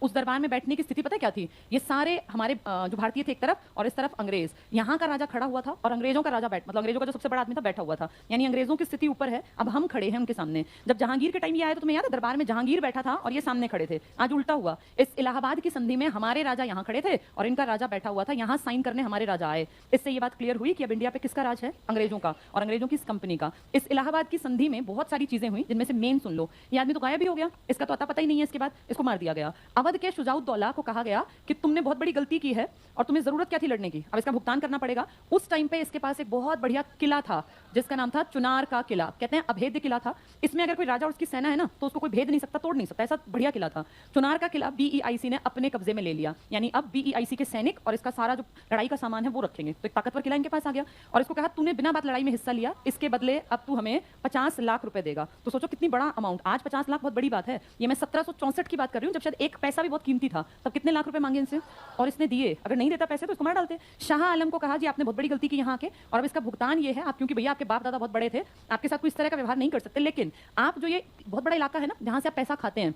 उस दरबार में बैठने की स्थिति पता है क्या थी? ये सारे हमारे जो भारतीय थे एक तरफ, और इस तरफ अंग्रेज। यहाँ का राजा खड़ा हुआ था और अंग्रेजों का राजा मतलब अंग्रेजों का जो सबसे बड़ा आदमी था बैठा हुआ था। यानी अंग्रेजों की स्थिति ऊपर है, अब हम खड़े हैं उनके सामने। जब जहांगीर के टाइम ये आया तो तुम्हें याद है दरबार में जहांगीर बैठा था और ये सामने खड़े थे। आज उल्टा हुआ। इस इलाहाबाद की संधि में हमारे राजा यहाँ खड़े थे और इनका राजा बैठा हुआ था। यहाँ साइन करने हमारे राजा आए। इससे ये बात क्लियर हुई कि अब इंडिया पे किसका राज है? अंग्रेजों का, और अंग्रेजों की इस कंपनी का। इस इलाहाबाद की संधि में बहुत सारी चीजें हुई, जिनमें से मेन सुन लो। ये आदमी तो गायब भी हो गया, इसका तो पता ही नहीं है। इसके बाद इसको मार दिया गया। अवध के शुजाउद्दौला को कहा गया कि तुमने बहुत बड़ी गलती की है और तुम्हें जरूरत क्या थी लड़ने की, अब इसका भुगतान करना पड़ेगा। उस टाइम पे इसके पास एक बहुत बढ़िया किला था जिसका नाम था चुनार का किला। कहते हैं अभेद्य किला था। इसमें अगर कोई राजा और उसकी सेना है ना तो उसको कोई भेद नहीं सकता, तोड़ नहीं सकता, ऐसा बढ़िया किला था। चुनार का किला बीईआईसी ने अपने कब्जे में ले लिया। यानी अब बीईआईसी के सैनिक और इसका सारा जो लड़ाई का सामान है वो रखेंगे। तो एक ताकतवर किला इनके पास आ गया, और इसको कहा तूने बिना बात लड़ाई में हिस्सा लिया, इसके बदले अब तू हमें 50 लाख रुपए देगा। तो सोचो कितनी बड़ा अमाउंट। आज 50 लाख बहुत बड़ी बात है। ये मैं 1764 की बात कर रही हूँ, जब शायद एक पैसा भी बहुत कीमती था। तब कितने लाख रुपए मांगे इनसे, और इसने दिए। अगर नहीं देता पैसे तो इसको मार डालते। शाह आलम को कहा जी आपने बहुत बड़ी गलती की यहाँ के, और अब इसका भुगतान ये है, आप क्योंकि भैया आपके बाप दादा बहुत बड़े थे, आपके साथ कोई इस तरह का व्यवहार नहीं कर सकते, लेकिन आप जो ये बहुत बड़ा इलाका है ना जहां से आप पैसा खाते हैं,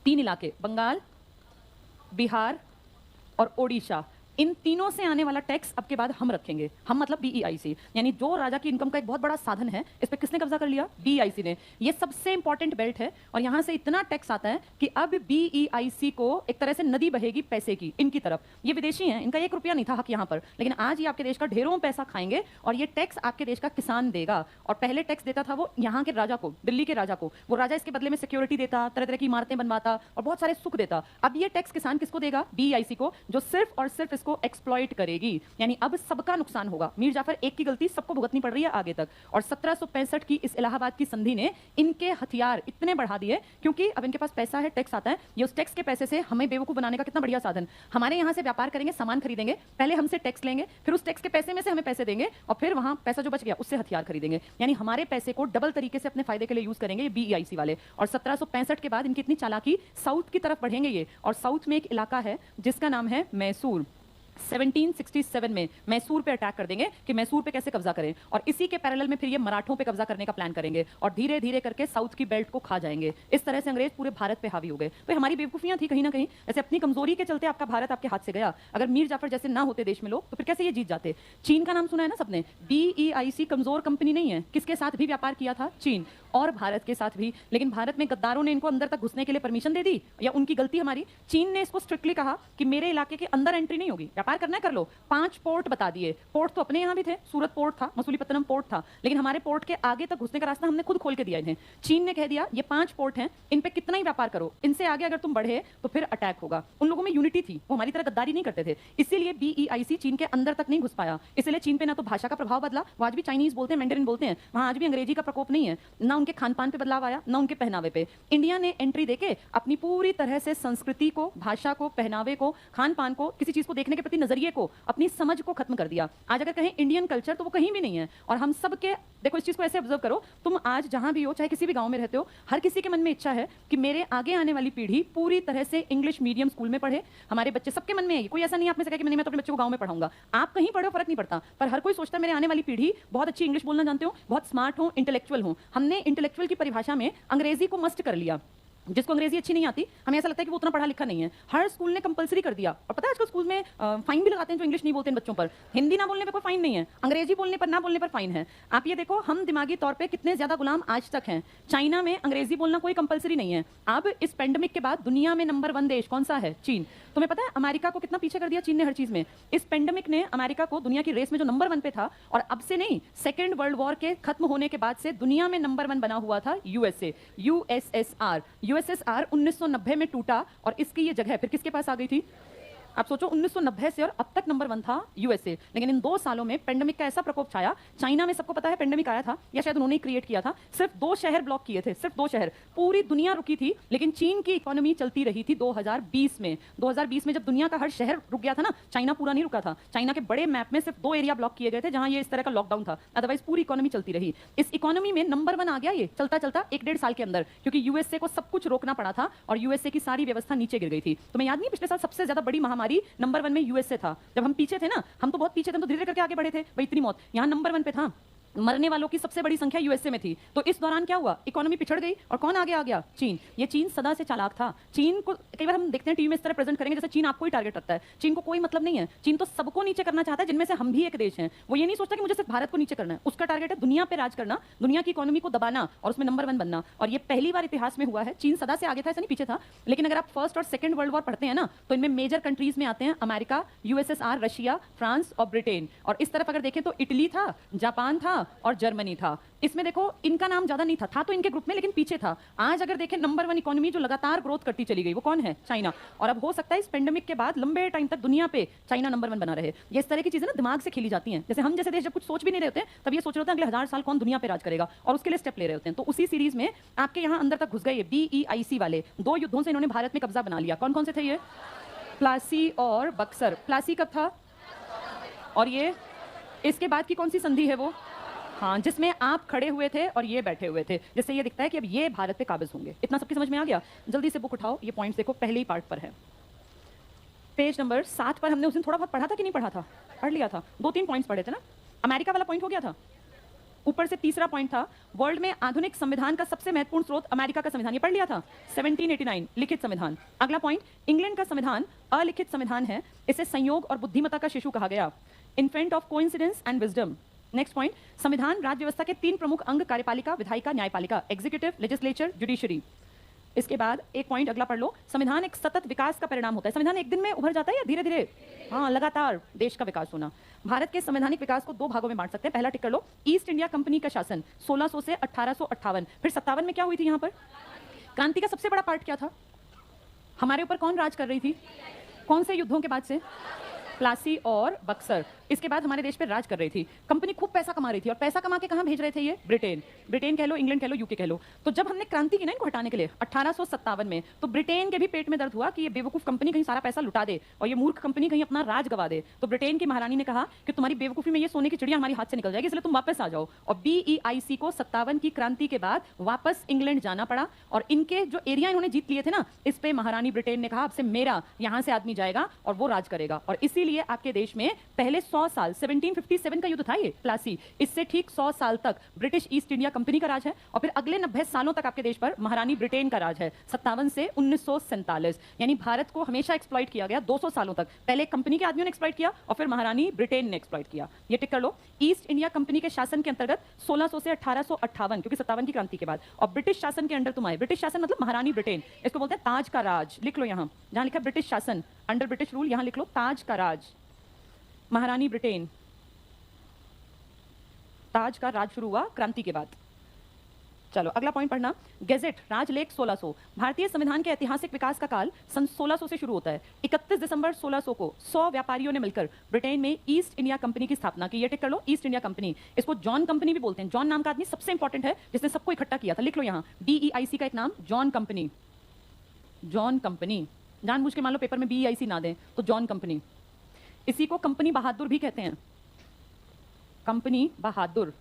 3 इलाके, बंगाल, बिहार और ओडिशा, इन तीनों से आने वाला टैक्स अब के बाद हम रखेंगे। हम मतलब बीईआईसी, यानी जो राजा की इनकम का एक बहुत बड़ा साधन है, इस पे किसने कब्जा कर लिया? बीईआईसी ने। ये सबसे इंपॉर्टेंट बेल्ट है और यहां से इतना टैक्स आता है कि अब बीईआईसी को एक तरह से नदी बहेगी पैसे की इनकी तरफ। ये विदेशी हैं, इनका 1 रुपया नहीं था हक यहाँ पर, लेकिन आज ये आपके देश का ढेरों पैसा खाएंगे और ये टैक्स आपके देश का किसान देगा। और पहले टैक्स देता था वो यहाँ के राजा को, दिल्ली के राजा को। वो राजा इसके बदले में सिक्योरिटी देता, तरह तरह की इमारतें बनवाता और बहुत सारे सुख देता। अब ये टैक्स किसान किसको देगा? बीईआईसी को, जो सिर्फ और सिर्फ इसको एक्सप्लॉइट करेगी। यानी अब सबका नुकसान होगा। मीर जाफर एक की गलती सबको भुगतनी पड़ रही है आगे तक। और 1765 की इस इलाहाबाद की संधि ने इनके हथियार इतने बढ़ा दिए, क्योंकि अब इनके पास पैसा है, टैक्स आता है। ये उस टैक्स के पैसे से हमें बेवकूफ बनाने का कितना बढ़िया साधन। हमारे यहाँ से व्यापार करेंगे, सामान खरीदेंगे, पहले हमसे टैक्स लेंगे, फिर उस टैक्स के पैसे में से हमें पैसे देंगे और फिर वहां पैसा जो बच गया उससे हथियार खरीदेंगे। यानी हमारे पैसे को डबल तरीके से अपने फायदे के लिए यूज करेंगे ये बीईआईसी वाले। और 1765 के बाद इनकी इतनी चालाकी, साउथ की तरफ बढ़ेंगे ये। और साउथ में एक इलाका है जिसका नाम है मैसूर। 1767 में मैसूर पे अटैक कर देंगे कि मैसूर पे कैसे कब्जा करें, और इसी के पैरेलल में फिर ये मराठों पे कब्जा करने का प्लान करेंगे और धीरे धीरे करके साउथ की बेल्ट को खा जाएंगे। इस तरह से अंग्रेज पूरे भारत पे हावी हो गए। तो हमारी बेवकूफियां थी कहीं ना कहीं, ऐसे अपनी कमजोरी के चलते आपका भारत आपके हाथ से गया। अगर मीर जाफर जैसे ना होते देश में लोग, तो फिर कैसे ये जीत जाते? चीन का नाम सुना है ना सबने? बीईआईसी कमजोर कंपनी नहीं है। किसके साथ भी व्यापार किया था? चीन और भारत के साथ भी। लेकिन भारत में गद्दारों ने इनको अंदर तक घुसने के लिए परमिशन दे दी, या उनकी गलती हमारी? चीन ने इसको स्ट्रिक्टली कहा कि मेरे इलाके के अंदर एंट्री नहीं होगी, व्यापार करना है कर लो। 5 पोर्ट बता दिए। पोर्ट तो अपने यहाँ भी थे, सूरत पोर्ट था, मसूलीपट्टनम पोर्ट था, लेकिन हमारे पोर्ट के आगे तक घुसने का रास्ता हमने खुद खोल के दिया इन्हें। चीन ने कह दिया ये 5 पोर्ट हैं, इन पे कितना ही व्यापार करो, इनसे आगे अगर तुम बढ़े तो फिर अटैक होगा। उन लोगों में यूनिटी थी, वो हमारी तरह गद्दारी नहीं करते थे। इसीलिए बीईआईसी चीन के अंदर तक नहीं घुस पाया। इसलिए चीन पे ना तो भाषा का प्रभाव बदला, वो आज भी चाइनीज बोलते हैं, मैंडरिन बोलते हैं, वहां आज भी अंग्रेजी का प्रकोप नहीं है। ना उनके खान पान पे बदलाव आया, ना उनके पहनावे पे। इंडिया ने एंट्री देके अपनी पूरी तरह से संस्कृति को, भाषा को, पहनावे को, खान पान को, किसी चीज को देखने के प्रति नजरिए को, अपनी समझ को खत्म कर दिया। आज अगर कहें इंडियन कल्चर, तो वो कहीं भी नहीं है। और हम सब के, देखो इस चीज को ऐसे ऑब्जर्व करो, तुम आज जहां भी हो, चाहे किसी भी गांव में रहते हो, हर किसी के मन में इच्छा है कि मेरे आगे आने वाली पीढ़ी पूरी तरह से इंग्लिश मीडियम स्कूल में पढ़े। हमारे बच्चे, सबके मन में है, कोई ऐसा नहीं आप में से कहे कि नहीं मैं तो अपने बच्चों को गांव में पढ़ाऊंगा। आप कहीं पढ़ो फर्क नहीं पड़ता, पर हर कोई सोचता है मेरे आने वाली पीढ़ी बहुत अच्छी इंग्लिश बोलना जानते हो, बहुत स्मार्ट हो, इंटेलेक्चुअल हो। हमने इंटेलेक्चुअल की परिभाषा में अंग्रेजी को मस्ट कर लिया। जिसको अंग्रेजी अच्छी नहीं आती, हमें ऐसा लगता है कि वो उतना पढ़ा लिखा नहीं है। हर स्कूल ने कंपलसरी कर दिया। और पता है आजकल स्कूल में फाइन भी लगाते हैं जो इंग्लिश नहीं बोलते हैं बच्चों पर। हिंदी ना बोलने पर कोई फाइन नहीं है, अंग्रेजी बोलने पर, ना बोलने पर फाइन है। आप ये देखो हम दिमागी तौर पे कितने ज्यादा गुलाम आज तक हैं। चाइना में अंग्रेजी बोलना कोई कंपलसरी नहीं है। अब इस पेंडेमिक के बाद दुनिया में नंबर 1 देश कौन सा है? चीन। तुम्हें पता है अमेरिका को कितना पीछे कर दिया चीन ने हर चीज में? इस पेंडेमिक ने अमेरिका को दुनिया की रेस में जो नंबर 1 पे था, और अब से नहीं, सेकेंड वर्ल्ड वॉर के खत्म होने के बाद से दुनिया में नंबर 1 बना हुआ था यूएसए, यूएसएसआर। यूएसएसआर 1990 में टूटा और इसकी ये जगह फिर किसके पास आ गई थी? आप सोचो 1990 से और अब तक नंबर 1 था यूएसए। लेकिन इन 2 सालों में पेंडेमिक का ऐसा प्रकोप छाया। चाइना में सबको पता है पेंडेमिक आया था, या शायद उन्होंने ही क्रिएट किया था। सिर्फ 2 शहर ब्लॉक किए थे, सिर्फ 2 शहर, पूरी दुनिया रुकी थी। लेकिन चीन की इकोनॉमी चलती रही थी 2020 में। 2020 में जब दुनिया का हर शहर रुक गया था ना, चाइना पूरा नहीं रुका था। चाइना के बड़े मैप में सिर्फ 2 एरिया ब्लॉक किए गए थे जहां ये इस तरह का लॉकडाउन था, अदरवाइज पूरी इकोनॉमी चलती रही। इस इकोनॉमी में नंबर 1 आ गया ये चलता चलता 1-1.5 साल के अंदर, क्योंकि यूएसए को सब कुछ रोकना पड़ा था और यूएसए की सारी व्यवस्था नीचे गिर गई थी। तुम्हें याद नहीं पिछले साल सबसे ज्यादा बड़ी महामारी नंबर 1 में यूएसए था? जब हम पीछे थे ना, हम तो बहुत पीछे थे, हम तो धीरे करके आगे बढ़े थे भाई, इतनी मौत। यहाँ नंबर 1 पे था, मरने वालों की सबसे बड़ी संख्या यूएसए में थी। तो इस दौरान क्या हुआ? इकोनॉमी पिछड़ गई और कौन आगे आ गया? चीन। ये चीन सदा से चालाक था। चीन को कई बार हम देखते हैं टीवी में इस तरह प्रेजेंट करेंगे जैसे चीन आपको ही टारगेट रखता है। चीन को कोई मतलब नहीं है। चीन तो सबको नीचे करना चाहता है, जिनमें से हम भी एक देश हैं। वो ये नहीं सोचता कि मुझे सिर्फ भारत को नीचे करना है। उसका टारगेट है दुनिया पे राज करना, दुनिया की इकोनॉमी को दबाना और उसमें नंबर 1 बनना। और ये पहली बार इतिहास में हुआ है। चीन सदा से आगे था, ऐसा नहीं पीछे था। लेकिन अगर आप फर्स्ट और सेकंड वर्ल्ड वॉर पढ़ते हैं ना, तो इनमें मेजर कंट्रीज में आते हैं अमेरिका, यूएसएसआर, रशिया, फ्रांस और ब्रिटेन। और इस तरफ अगर देखें तो इटली था, जापान था और जर्मनी था। इसमें देखो इनका नाम ज्यादा नहीं था तो इनके ग्रुप में, लेकिन पीछे था। आज अगर देखें नंबर 1 इकोनॉमी जो लगातार ग्रोथ करती चली गई, वो कौन है? चाइना। और अब हो सकता है इस पेंडेमिक के बाद लंबे टाइम तक दुनिया पे चाइना नंबर 1 बना रहे। ये इस तरह की चीजें ना दिमाग से खेली जाती हैं। जैसे हम जैसे देश जब कुछ सोच भी नहीं रहे होते, तब ये सोच रहे होते हैं अगले 1000 साल कौन दुनिया पे राज करेगा, और उसके लिए स्टेप ले रहे होते हैं। तो उसी सीरीज में आपके यहाँ अंदर तक घुस गए बीईआईसी वाले। 2 युद्धों से इन्होंने भारत में कब्जा बना लिया। कौन कौन से थे ये? प्लासी और बक्सर। प्लासी कब था? और ये इसके बाद की कौन सी संधि है वो? हाँ, जिसमें आप खड़े हुए थे और ये बैठे हुए थे। जिससे ये दिखता है कि अब ये भारत पे काबिज होंगे। इतना सबकी समझ में आ गया? जल्दी से बुक उठाओ, ये पॉइंट्स देखो, पहले ही पार्ट पर है। पेज नंबर 7 पर हमने उस दिन थोड़ा बहुत पढ़ा था कि नहीं पढ़ा था? पढ़ लिया था। 2-3 पॉइंट्स पढ़े थे ना। अमेरिका वाला पॉइंट हो गया था? ऊपर से तीसरा पॉइंट था, वर्ल्ड में आधुनिक संविधान का सबसे महत्वपूर्ण स्रोत अमेरिका का संविधान, ये पढ़ लिया था, 1789 लिखित संविधान। अगला पॉइंट, इंग्लैंड का संविधान अलिखित संविधान है, इसे संयोग और बुद्धिमत्ता का शिशु कहा गया, infant of coincidence and wisdom. Next point, संविधान राज्य व्यवस्था के 3 प्रमुख अंग, कार्यपालिका, विधायिका, न्यायपालिका, एग्जीक्यूटिव, लेजिस्लेचर, जुडिशरी। इसके बाद एक पॉइंट अगला पढ़ लो, संविधान एक सतत विकास का परिणाम होता है। संविधान एक दिन में उभर जाता है या धीरे धीरे? हाँ, लगातार देश का विकास होना। भारत के संवैधानिक विकास को 2 भागों में बांट सकते हैं। पहला टिक कर लो, ईस्ट इंडिया कंपनी का शासन 1600 से 1858। फिर 57 में क्या हुई थी? यहाँ पर क्रांति का सबसे बड़ा पार्ट क्या था? हमारे ऊपर कौन राज कर रही थी? कौन से युद्धों के बाद से? प्लासी और बक्सर। इसके बाद हमारे देश पर राज कर रही थी कंपनी, खूब पैसा कमा रही थी, और पैसा कमा के कहाँ भेज रहे थे ये? ब्रिटेन। ब्रिटेन कह लो, इंग्लैंड कह लो, यूके कह लो। तो जब हमने क्रांति की ना इनको हटाने के लिए 1857 में, तो ब्रिटेन के भी पेट में दर्द हुआ कि ये बेवकूफ कंपनी कहीं सारा पैसा लुटा दे और ये मूर्ख कंपनी कहीं अपना राज गवा दे। तो ब्रिटेन की महारानी ने कहा कि तुम्हारी बेवकूफी में ये सोने की चिड़िया हमारी हाथ से निकल जाएगी, इसलिए तुम वापस आ जाओ। और BEIC को 57 की क्रांति के बाद वापस इंग्लैंड जाना पड़ा, और इनके जो एरिया इन्होंने जीत लिए थे ना, इस पे महारानी ब्रिटेन ने कहा अब से मेरा यहाँ से आदमी जाएगा और वो राज करेगा। और इसीलिए आपके देश में पहले 100 साल 1757 का युद्ध था ये प्लासी, इससे ठीक 100 साल तक ब्रिटिश ईस्ट इंडिया कंपनी का राज है, और फिर अगले 90 सालों तक आपके देश पर महारानी ब्रिटेन का राज है, 57 से 1947। यानी भारत को हमेशा एक्सप्लॉइट किया गया 200 सालों तक। पहले कंपनी के आदमियों ने एक्सप्लॉइट किया और फिर महारानी ब्रिटेन ने एक्सप्लॉइट किया। ये टिक कर लो, ईस्ट इंडिया कंपनी के शासन के अंतर्गत 1600 से 1858, क्योंकि 57 की क्रांति के बाद, और ब्रिटिश शासन के अंडर तुम आए। ब्रिटिश शासन मतलब महारानी ब्रिटेन, इसको बोलते हैं ताज का राज। लिख लो यहाँ, जहां लिखा ब्रिटिश शासन अंडर ब्रिटिश रूल, यहां लिख लो ताज का राज, महारानी ब्रिटेन। ताज का राज शुरू हुआ क्रांति के बाद। चलो अगला पॉइंट पढ़ना, गेजेट राजलेख 1600। भारतीय संविधान के ऐतिहासिक विकास का काल सन 1600 से शुरू होता है। 31 दिसंबर 1600 को 100 व्यापारियों ने मिलकर ब्रिटेन में ईस्ट इंडिया कंपनी की स्थापना की। ये टिक कर लो, ईस्ट इंडिया कंपनी, इसको जॉन कंपनी भी बोलते हैं। जॉन नाम का आदमी सबसे इंपॉर्टेंट है जिसने सबको इकट्ठा किया था। लिख लो यहाँ, BEIC का एक नाम जॉन कंपनी। जॉन कंपनी, जानबूझ के मान लो पेपर में BEIC ना दें तो जॉन कंपनी। इसी को कंपनी बहादुर भी कहते हैं, कंपनी बहादुर,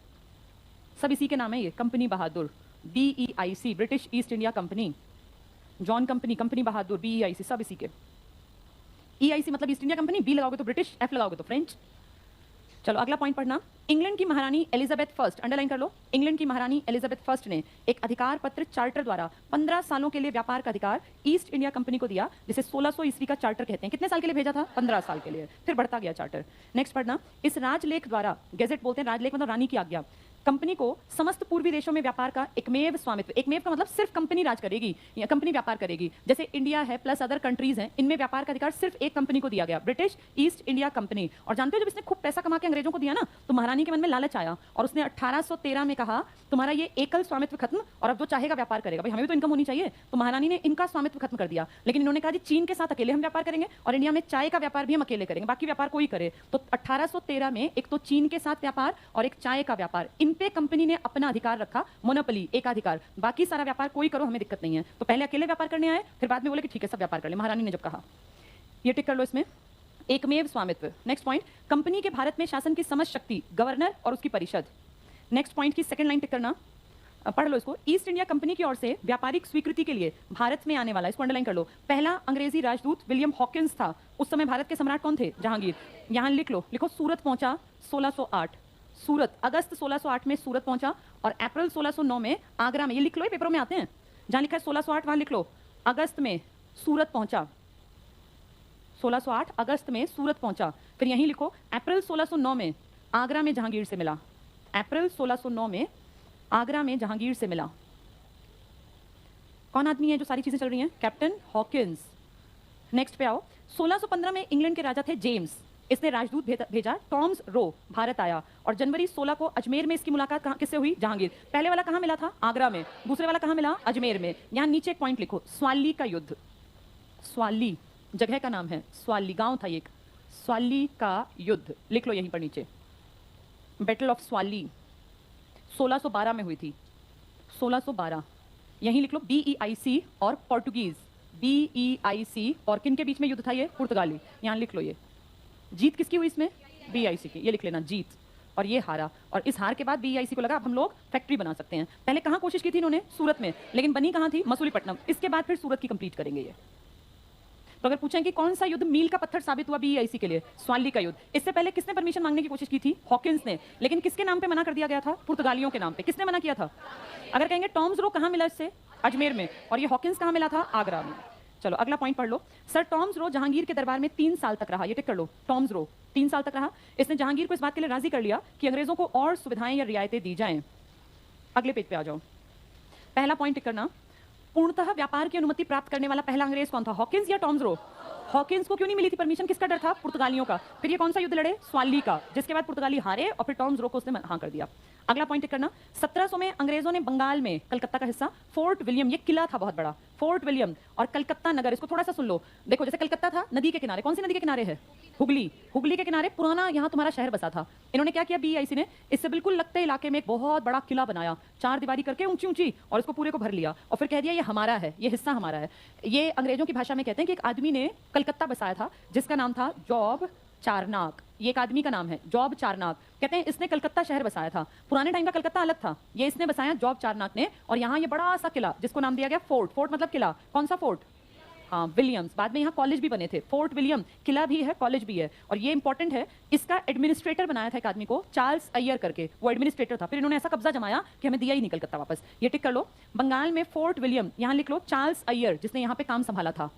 सब इसी के नाम है ये, company Bahadur. BEIC British East India company, John company, company Bahadur, BEIC सब इसी के। EIC मतलब ईस्ट इंडिया कंपनी, B लगाओगे तो ब्रिटिश, F लगाओगे तो फ्रेंच। चलो अगला पॉइंट पढ़ना, इंग्लैंड की महारानी एलिजाबेथ फर्स्ट, अंडरलाइन कर लो, इंग्लैंड की महारानी एलिजाबेथ फर्स्ट ने एक अधिकार पत्र चार्टर द्वारा 15 सालों के लिए व्यापार का अधिकार ईस्ट इंडिया कंपनी को दिया, जिसे 1600 ईस्वी का चार्टर कहते हैं। कितने साल के लिए भेजा था? 15 साल के लिए, फिर बढ़ता गया चार्टर। नेक्स्ट पढ़ना, इस राजलेख द्वारा, गेजेट बोलते हैं राजलेख मतलब रानी की आज्ञा, कंपनी को समस्त पूर्वी देशों में व्यापार का एकमेव स्वामित्व, एकमेव का मतलब सिर्फ कंपनी राज करेगी या कंपनी व्यापार करेगी। जैसे इंडिया है प्लस अदर कंट्रीज हैं, इनमें व्यापार का अधिकार सिर्फ एक कंपनी को दिया गया, ब्रिटिश ईस्ट इंडिया कंपनी। और जानते हो जब इसने खूब पैसा कमा के अंग्रेजों को दिया ना, तो महारानी के मन में लालच आया और उसने 1813 में कहा तुम्हारा ये एकल स्वामित्व खत्म, और अब जो चाहेगा व्यापार करेगा। भाई हमें भी तो इनकम होनी चाहिए, तो महारानी ने इनका स्वामित्व खत्म कर दिया। लेकिन इन्होंने कहा जी चीन के साथ अकेले हम व्यापार करेंगे और इंडिया में चाय का व्यापार भी हम अकेले करेंगे, बाकी व्यापार कोई करे। तो 1813 में एक तो चीन के साथ व्यापार और एक चाय का व्यापार, इन पे कंपनी ने अपना अधिकार रखा, मोनोपोली, एकाधिकार, बाकी सारा व्यापार कोई करो हमें दिक्कत नहीं है। तो पहले अकेले व्यापार करने आए, फिर बाद में बोले कि ठीक है सब व्यापार कर ले, महारानी ने जब कहा। ये टिक कर लो इसमें, एकमेव स्वामित्व। नेक्स्ट पॉइंट, कंपनी के भारत में शासन की समझ शक्ति, गवर्नर और उसकी परिषद। नेक्स्ट पॉइंट की सेकंड लाइन टिक करना, पढ़ लो इसको, ईस्ट इंडिया कंपनी की ओर से व्यापारिक स्वीकृति के लिए भारत में आने वाला, इसको अंडरलाइन कर लो, पहला अंग्रेजी राजदूत विलियम हॉकिंस था। उस समय भारत के सम्राट कौन थे? जहांगीर। यहां लिख लो, लिखो सूरत पहुंचा 1608, सूरत अगस्त 1608 में सूरत पहुंचा, और अप्रैल 1609 में आगरा में, ये लिख लो, ये पेपरों में आते हैं, जहां लिखा है 1608 वहां लिख लो, अगस्त में सूरत पहुंचा, 1608 अगस्त में सूरत पहुंचा। फिर यहीं लिखो अप्रैल 1609 में आगरा में जहांगीर से मिला, अप्रैल 1609 में आगरा में जहांगीर से मिला। कौन आदमी है जो सारी चीजें चल रही हैं? Captain Hawkins. नेक्स्ट पे आओ, 1615 में इंग्लैंड के राजा थे जेम्स, इसने राजदूत भेजा, टॉम्स रो भारत आया, और जनवरी 16 को अजमेर में इसकी मुलाकात किससे हुई? जहांगीर। पहले वाला कहाँ मिला था? आगरा में। दूसरे वाला कहाँ मिला? अजमेर में। यहाँ नीचे एक पॉइंट लिखो, स्वाली का युद्ध, स्वाली जगह का नाम है, स्वाली गांव था एक, स्वाली का युद्ध लिख लो यहीं पर नीचे, बैटल ऑफ स्वाली 1612 में हुई थी, 1612 यहीं लिख लो। BEIC और पोर्टुगीज, BEIC और किन के बीच में युद्ध था ये? पुर्तगाली। यहाँ लिख लो, ये जीत किसकी हुई इसमें? BEIC की, ये लिख लेना जीत, और ये हारा। और इस हार के बाद BEIC को लगा अब हम लोग फैक्ट्री बना सकते हैं। पहले कहाँ कोशिश की थी इन्होंने? सूरत में, लेकिन बनी कहाँ थी? मसूलीपट्टनम। इसके बाद फिर सूरत की कंप्लीट करेंगे ये। तो अगर पूछें कि कौन सा युद्ध मील का पत्थर साबित हुआ बीईआईसी के लिए, स्वाली का युद्ध। इससे पहले किसने परमिशन मांगने की कोशिश की थी? हॉकिंस ने। लेकिन किसके नाम पे मना कर दिया गया था? पुर्तगालियों के नाम पे। किसने मना किया था? अगर कहेंगे टॉम्स रो कहाँ मिला इससे? अजमेर में। और ये हॉकिंस कहाँ मिला था? आगरा में। चलो अगला पॉइंट पढ़ लो। सर टॉम्स रो जहांगीर के दरबार में 3 साल तक रहा। ये टिक कर लो, टॉम्स रो 3 साल तक रहा। इसने जहांगीर को इस बात के लिए राजी कर लिया कि अंग्रेजों को और सुविधाएं या रियायतें दी जाएं। अगले पेज पे आ जाओ। पहला पॉइंट टिक करना, पूर्णतः व्यापार की अनुमति प्राप्त करने वाला पहला अंग्रेज कौन था? हॉकिंस या टॉम्स रो? हॉकिंस को क्यों नहीं मिली थी परमिशन? किसका डर था? पुर्तगालियों का। फिर ये कौन सा युद्ध लड़े? स्वाली का, जिसके बाद पुर्तगाली हारे और फिर टॉम्स रो को उसने हाँ कर दिया। अगला पॉइंट करना, 1700 में अंग्रेजों ने बंगाल में कलकत्ता का हिस्सा फोर्ट विलियम, ये किला था बहुत बड़ा, फोर्ट विलियम और कलकत्ता नगर, इसको थोड़ा सा सुन लो। देखो जैसे कलकत्ता था नदी के किनारे, कौन सी नदी के किनारे है? हुगली। हुगली के किनारे पुराना यहाँ तुम्हारा शहर बसा था। इन्होंने क्या किया बीआईसी ने? इससे बिल्कुल लगते इलाके में एक बहुत बड़ा किला बनाया, 4 दीवारी करके ऊंची ऊंची, और इसको पूरे को भर लिया और फिर कह दिया ये हमारा है, ये हिस्सा हमारा है। ये अंग्रेजों की भाषा में कहते हैं कि एक आदमी ने कलकत्ता बसाया था जिसका नाम था जॉब चारनाक। ये एक आदमी का नाम है जॉब चारनाक। कहते हैं इसने कलकत्ता शहर बसाया था। पुराने टाइम का कलकत्ता अलग था, ये इसने बसाया जॉब चारनाक ने। और यहाँ ये बड़ा सा किला जिसको नाम दिया गया फोर्ट। फोर्ट मतलब किला। कौन सा फोर्ट? हाँ विलियम्स। बाद में यहाँ कॉलेज भी बने थे, फोर्ट विलियम, किला भी है कॉलेज भी है। और ये इंपॉर्टेंट है, इसका एडमिनिस्ट्रेटर बनाया था एक आदमी को, चार्ल्स अय्यर करके, वो एडमिनिस्ट्रेटर था। फिर इन्होंने ऐसा कब्जा जमाया कि हमें दिया ही नहीं कलकत्ता वापस। ये टिक कर लो, बंगाल में फोर्ट विलियम, यहाँ लिख लो चार्ल्स अय्यर, जिसने यहाँ पे काम संभाला था।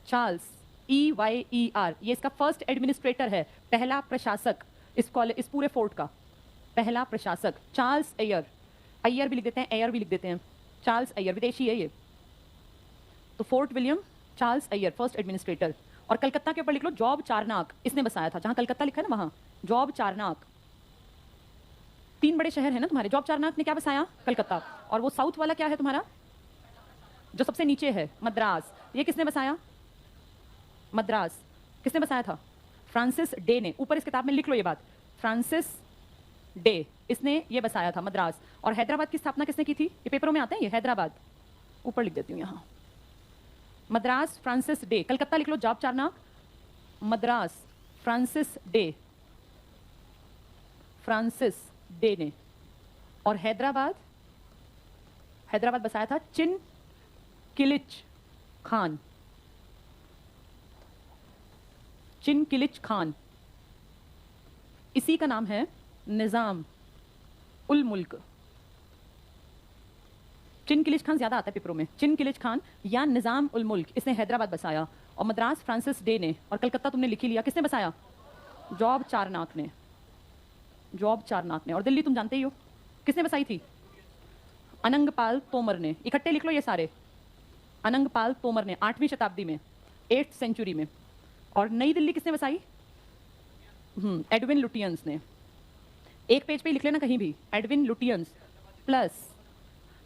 चार्ल्स EYER, ये इसका फर्स्ट एडमिनिस्ट्रेटर है, पहला प्रशासक इस पूरे फोर्ट का, पहला प्रशासक चार्ल्स अय्यर। अय्यर भी लिख देते हैं, एयर भी लिख देते हैं। चार्ल्स अय्यर विदेशी है ये। तो fort William, Charles Iyer first administrator. और कलकत्ता के ऊपर लिख लो जॉब चारनाक, इसने बसाया था। जहां कलकत्ता लिखा है ना वहां जॉब चारनाक। 3 बड़े शहर है ना तुम्हारे। जॉब चारनाक ने क्या बसाया? कलकत्ता। और वो साउथ वाला क्या है तुम्हारा, जो सबसे नीचे है, मद्रास, ये किसने बसाया? मद्रास किसने बसाया था? फ्रांसिस डे ने। ऊपर इस किताब में लिख लो ये बात, फ्रांसिस डे, इसने ये बसाया था मद्रास। और हैदराबाद की स्थापना किसने की थी? ये पेपरों में आते हैं, ये हैदराबाद ऊपर लिख देती हूँ यहाँ, मद्रास फ्रांसिस डे। कलकत्ता लिख लो Job Charnock, Madras Francis Day, Francis Day ने। और हैदराबाद, हैदराबाद बसाया था चिन किलिच खान, चिन किलिच खान। इसी का नाम है निजाम उल मुल्क। चिन किलिच खान ज्यादा आता है पेपरों में, चिन किलिच खान या निजाम उल मुल्क, इसने हैदराबाद बसाया। और मद्रास फ्रांसिस डे ने। और कलकत्ता तुमने लिख ही लिया, किसने बसाया? जॉब चारनाक ने, जॉब चारनाक ने। और दिल्ली तुम जानते ही हो, किसने बसाई थी? अनंगपाल तोमर ने। इकट्ठे लिख लो ये सारे, अनंगपाल तोमर ने 8वीं शताब्दी में, 8th सेंचुरी में। और नई दिल्ली किसने बसाई? एडविन लुटियंस ने। एक पेज पे ही लिख लेना कहीं भी, एडविन लुटियंस प्लस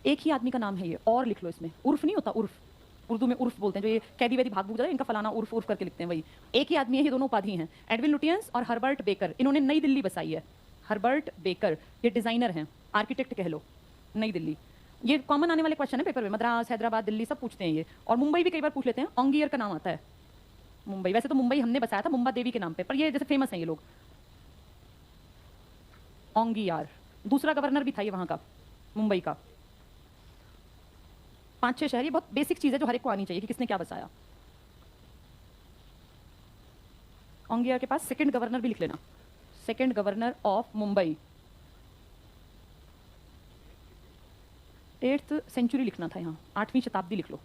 एक ही आदमी का नाम है ये, और लिख लो इसमें, उर्फ नहीं होता, उर्फ उर्दू में उर्फ बोलते हैं, जो ये कैदी वैदी भाग भूग जाता है इनका फलाना उर्फ उर्फ करके लिखते हैं, वही एक ही आदमी है, ये दोनों उपाधि हैं, एडविन लुटियंस और हर्बर्ट बेकर। इन्होंने नई दिल्ली बसाई है। हर्बर्ट बेकर ये डिजाइनर हैं, आर्किटेक्ट कह लो, नई दिल्ली। ये कॉमन आने वाले क्वेश्चन है पेपर में, मद्रास हैदराबाद दिल्ली सब पूछते हैं ये। और मुंबई भी कई बार पूछ लेते हैं, ओंगियर का नाम आता है मुंबई। वैसे तो मुंबई हमने बसाया था मुंबा देवी के नाम पे, पर ये जैसे फेमस हैं ये लोग, ओंगियार। दूसरा गवर्नर भी था ये वहां का, मुंबई का। 5-6 शहर, ये बहुत बेसिक चीज है जो हर एक को आनी चाहिए कि किसने क्या बसाया। ओंगियार के पास सेकंड गवर्नर भी लिख लेना, second governor of Mumbai. 8th century लिखना था यहाँ, 8वीं शताब्दी लिख लो,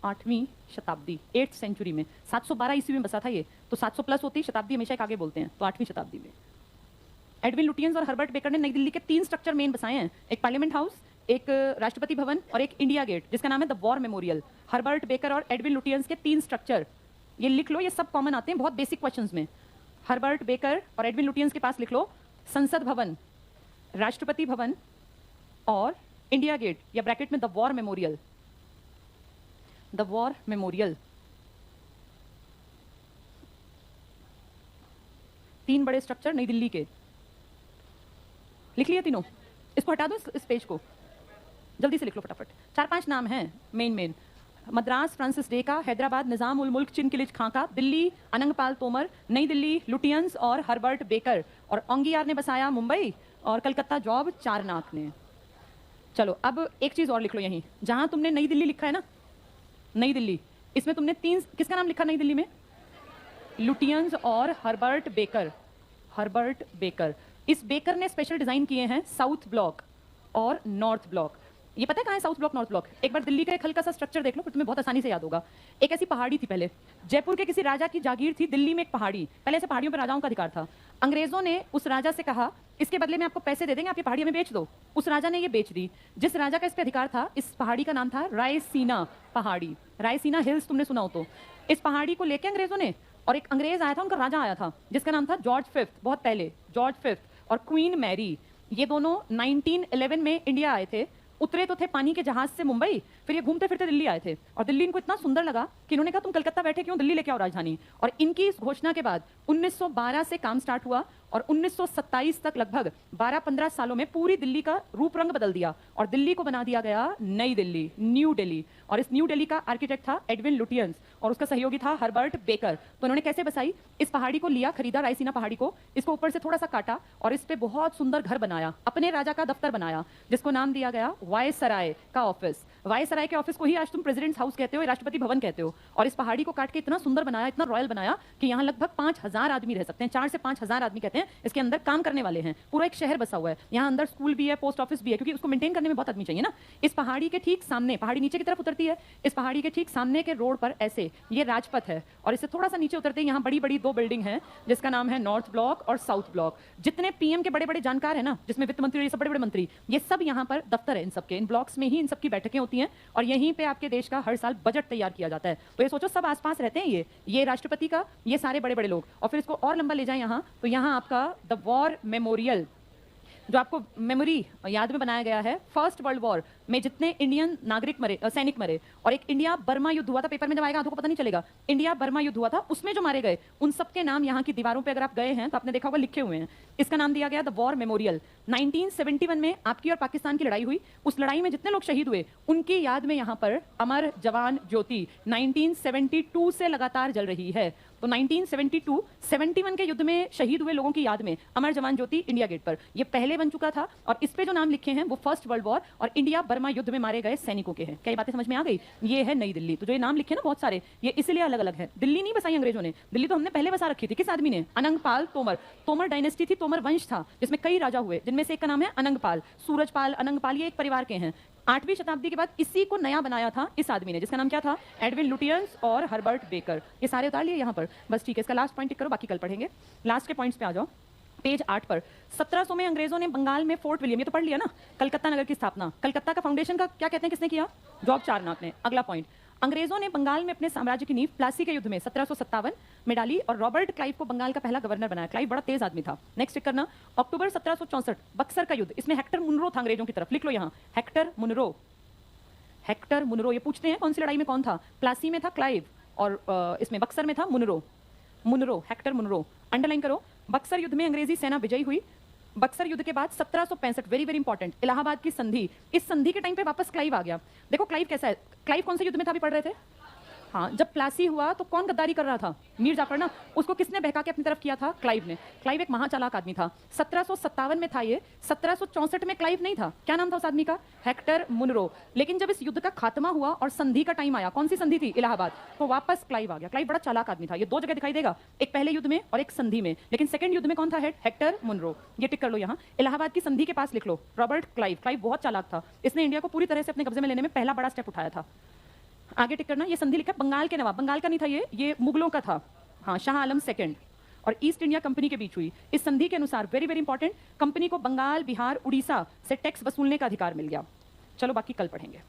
8वीं शताब्दी 8th सेंचुरी में। 712 ईस्वी में बसा था ये, तो 700 प्लस होती, शताब्दी हमेशा एक आगे बोलते हैं, तो 8वीं शताब्दी में। एडविन लुटियंस और हर्बर्ट बेकर ने नई दिल्ली के 3 स्ट्रक्चर मेन बसाए हैं, एक पार्लियामेंट हाउस, एक राष्ट्रपति भवन और एक इंडिया गेट, जिसका नाम है the war memorial. Herbert baker और एडविन लुटियंस के 3 स्ट्रक्चर, ये लिख लो, ये सब कॉमन आते हैं बहुत बेसिक क्वेश्चंस में। हर्बर्ट बेकर और एडविन लुटियंस के पास लिख लो संसद भवन, राष्ट्रपति भवन और इंडिया गेट, या ब्रैकेट में the war memorial, the war memorial. 3 बड़े स्ट्रक्चर नई दिल्ली के, लिख लिया तीनों? इसको हटा दो, इस पेज को जल्दी से लिख लो फटाफट। 4-5 नाम हैं मेन। मद्रास फ्रांसिस डे का, हैदराबाद निजाम उल मुल्क चिन किलिच खां का, दिल्ली अनंगपाल तोमर, नई दिल्ली लुटियंस और हर्बर्ट बेकर, और ओंगियार ने बसाया मुंबई, और कलकत्ता जॉब चारनाक ने। चलो अब एक चीज और लिख लो यहीं, जहां तुमने नई दिल्ली लिखा है ना, नई दिल्ली, इसमें तुमने तीन, किसका नाम लिखा नई दिल्ली में? लुटियंस और हर्बर्ट बेकर। हर्बर्ट बेकर, इस बेकर ने स्पेशल डिजाइन किए हैं साउथ ब्लॉक और नॉर्थ ब्लॉक। ये पता है कहाँ है साउथ ब्लॉक नॉर्थ ब्लॉक? एक बार दिल्ली का एक हल्का सा स्ट्रक्चर देख लो, फिर तुम्हें बहुत आसानी से याद होगा। एक ऐसी पहाड़ी थी पहले, जयपुर के किसी राजा की जागीर थी, दिल्ली में एक पहाड़ी, पहले ऐसे पहाड़ियों पर राजाओं का अधिकार था। अंग्रेजों ने उस राजा से कहा इसके बदले में आपको पैसे दे देंगे, आप ये पहाड़ी हमें बेच दो। उस राजा ने ये बेच दी। जिस राजा का इस पे अधिकार था, इस पहाड़ी का नाम था रायसीना पहाड़ी। रायसीना हिल्स तुमने सुना हो तो। इस पहाड़ी को लेके अंग्रेजों ने, और एक अंग्रेज आया था, उनका राजा आया था जिसका नाम था जॉर्ज फिफ्थ, बहुत पहले जॉर्ज फिफ्थ और क्वीन मैरी, ये दोनों 1911 में इंडिया आए थे। उतरे तो थे पानी के जहाज से मुंबई, फिर ये घूमते फिरते दिल्ली आए थे, और दिल्ली इनको इतना सुंदर लगा कि इन्होंने कहा तुम कलकत्ता बैठे क्यों, दिल्ली लेके आओ राजधानी। और इनकी इस घोषणा के बाद 1912 से काम स्टार्ट हुआ और 1927 तक लगभग 12-15 सालों में पूरी दिल्ली का रूप रंग बदल दिया और दिल्ली को बना दिया गया नई दिल्ली, न्यू दिल्ली। और इस न्यू दिल्ली का आर्किटेक्ट था एडविन लुटियंस और उसका सहयोगी था हर्बर्ट बेकर। तो उन्होंने कैसे बसाई? इस पहाड़ी को लिया, खरीदा रायसीना पहाड़ी को, इसको ऊपर से थोड़ा सा काटा और इस पे बहुत सुंदर घर बनाया, अपने राजा का दफ्तर बनाया जिसको नाम दिया गया वायसराय का ऑफिस। वायसराय के ऑफिस को ही आज तुम प्रेसिडेंट्स हाउस कहते हो, राष्ट्रपति भवन कहते हो। और इस पहाड़ी को काट के इतना सुंदर बनाया, इतना रॉयल बनाया कि यहाँ लगभग 5000 आदमी रह सकते हैं। 4 से 5000 आदमी कहते हैं इसके अंदर काम करने वाले हैं। पूरा एक शहर बसा हुआ है, यहाँ अंदर स्कूल भी है, पोस्ट ऑफिस भी है, क्योंकि उसको मेंटेन करने में बहुत आदमी चाहिए ना। इस पहाड़ी के ठीक सामने, पहाड़ी नीचे की तरफ उतरती है, इस पहाड़ी के ठीक सामने के रोड पर ऐसे ये राजपथ है और इससे थोड़ा सा नीचे उतरते हैं यहाँ बड़ी बड़ी 2 बिल्डिंग है जिसका नाम है नॉर्थ ब्लॉक और साउथ ब्लॉक। जितने पीएम के बड़े बड़े जानकार है ना, जिसमें वित्त मंत्री, ये सब बड़े बड़े मंत्री, ये सब यहाँ पर दफ्तर है इन सबके, इन ब्लॉक्स में ही इन सबकी बैठकें होती हैं और यहीं पे आपके देश का हर साल बजट तैयार किया जाता है। तो ये सोचो सब आसपास रहते हैं, ये राष्ट्रपति का, ये सारे बड़े बड़े लोग। और फिर इसको और लंबा ले जाए यहाँ, तो यहाँ आपका द वॉर मेमोरियल, जो आपको मेमोरी याद में बनाया गया है, फर्स्ट वर्ल्ड वॉर में जितने इंडियन नागरिक मरे, सैनिक मरे, और एक इंडिया बर्मा युद्ध हुआ था, पेपर में जब आएगा आधों को पता नहीं चलेगा, इंडिया बर्मा युद्ध हुआ था, उसमें जो मारे गए उन सबके नाम यहाँ की दीवारों पे अगर आप गए हैं तो आपने देखा होगा लिखे हुए हैं। इसका नाम दिया गया द वॉर मेमोरियल। 1971 में आपकी और पाकिस्तान की लड़ाई हुई, उस लड़ाई में जितने लोग शहीद हुए उनकी याद में यहाँ पर अमर जवान ज्योति 1972 से लगातार जल रही है। तो 1971 के युद्ध में शहीद हुए लोगों की याद में अमर जवान ज्योति इंडिया गेट पर, ये पहले बन चुका था और इस पे जो नाम लिखे हैं वो फर्स्ट वर्ल्ड वॉर और इंडिया बर्मा युद्ध में मारे गए सैनिकों के हैं। क्या ये बातें समझ में आ गई? ये है नई दिल्ली। तो जो ये नाम लिखे ना बहुत सारे, ये इसलिए अलग अलग है। दिल्ली नहीं बसाई अंग्रेजों ने, दिल्ली तो हमने पहले बसा रखी थी। किस आदमी ने? अनंगपाल तोमर। तोमर डायनेस्टी थी, तोमर वंश था जिसमें कई राजा हुए, जिनमें से एक का नाम है अनंगपाल, सूरजपाल, अनंगपाल, ये एक परिवार के हैं। 8वीं शताब्दी के बाद इसी को नया बनाया था इस आदमी ने, जिसका नाम क्या था? एडविन लुटियंस और हर्बर्ट बेकर। ये सारे उतार लिए यहाँ पर, बस ठीक है। इसका लास्ट पॉइंट टिक करो, बाकी कल पढ़ेंगे। लास्ट के पॉइंट्स पे आ जाओ, पेज 8 पर। 1700 में अंग्रेजों ने बंगाल में फोर्ट विलियम, ये तो पढ़ लिया ना, कलकत्ता नगर की स्थापना। कलकत्ता का फाउंडेशन का क्या कहते हैं, किसने किया? जॉर्ज चारनॉक ने। अगला पॉइंट, अंग्रेजों ने बंगाल में अपने साम्राज्य की नींव प्लासी के युद्ध में 1757 में डाली और रॉबर्ट क्लाइव को बंगाल का पहला गवर्नर बनाया। क्लाइव बड़ा तेज आदमी था। नेक्स्ट टिक करना, अक्टूबर 1764 बक्सर का युद्ध, इसमें हेक्टर मुनरो था अंग्रेजों की तरफ, लिख लो यहाँ, हेक्टर मुनरो। हेक्टर मुनरो, ये पूछते हैं कौन सी लड़ाई में कौन था? प्लासी में था क्लाइव और इसमें बक्सर में था Munro. Munro, Hector Munro, underline करो। बक्सर युद्ध में अंग्रेजी सेना विजयी हुई। बक्सर युद्ध के बाद 1765, वेरी वेरी इंपॉर्टेंट, इलाहाबाद की संधि। इस संधि के टाइम पे वापस क्लाइव आ गया। देखो क्लाइव कैसा है, क्लाइव कौन से युद्ध में था अभी पढ़ रहे थे? हाँ, जब प्लासी हुआ तो कौन गद्दारी कर रहा था? मीर जाफर ना। उसको किसने बहका के अपनी तरफ किया था? क्लाइव ने। क्लाइव एक महाचालाक आदमी था। 1757 में था ये, 1764 में क्लाइव नहीं था। क्या नाम था उस आदमी का? Hector Munro. लेकिन जब इस युद्ध का खात्मा हुआ और संधि का टाइम आया, कौन सी संधि थी? इलाहाबाद, तो वापस क्लाइव आ गया। क्लाइव बड़ा चालाक आदमी था। ये 2 जगह दिखाई देगा, एक पहले युद्ध में और एक संधि में। लेकिन सेकंड युद्ध में कौन था हेड? Hector Munro. ये टिक कर लो यहाँ, इलाहाबाद की संधि के पास लिख लो, रॉबर्ट क्लाइव। क्लाइव बहुत चालाक था, इसने इंडिया को पूरी तरह से अपने कब्जे में लेने में पहला बड़ा स्टेप उठाया था। आगे टिक करना, ये संधि लिखा बंगाल के नवाब, बंगाल का नहीं था ये मुगलों का था। हाँ, शाह आलम सेकंड और ईस्ट इंडिया कंपनी के बीच हुई। इस संधि के अनुसार वेरी वेरी इंपॉर्टेंट, कंपनी को बंगाल, बिहार, उड़ीसा से टैक्स वसूलने का अधिकार मिल गया। चलो बाकी कल पढ़ेंगे।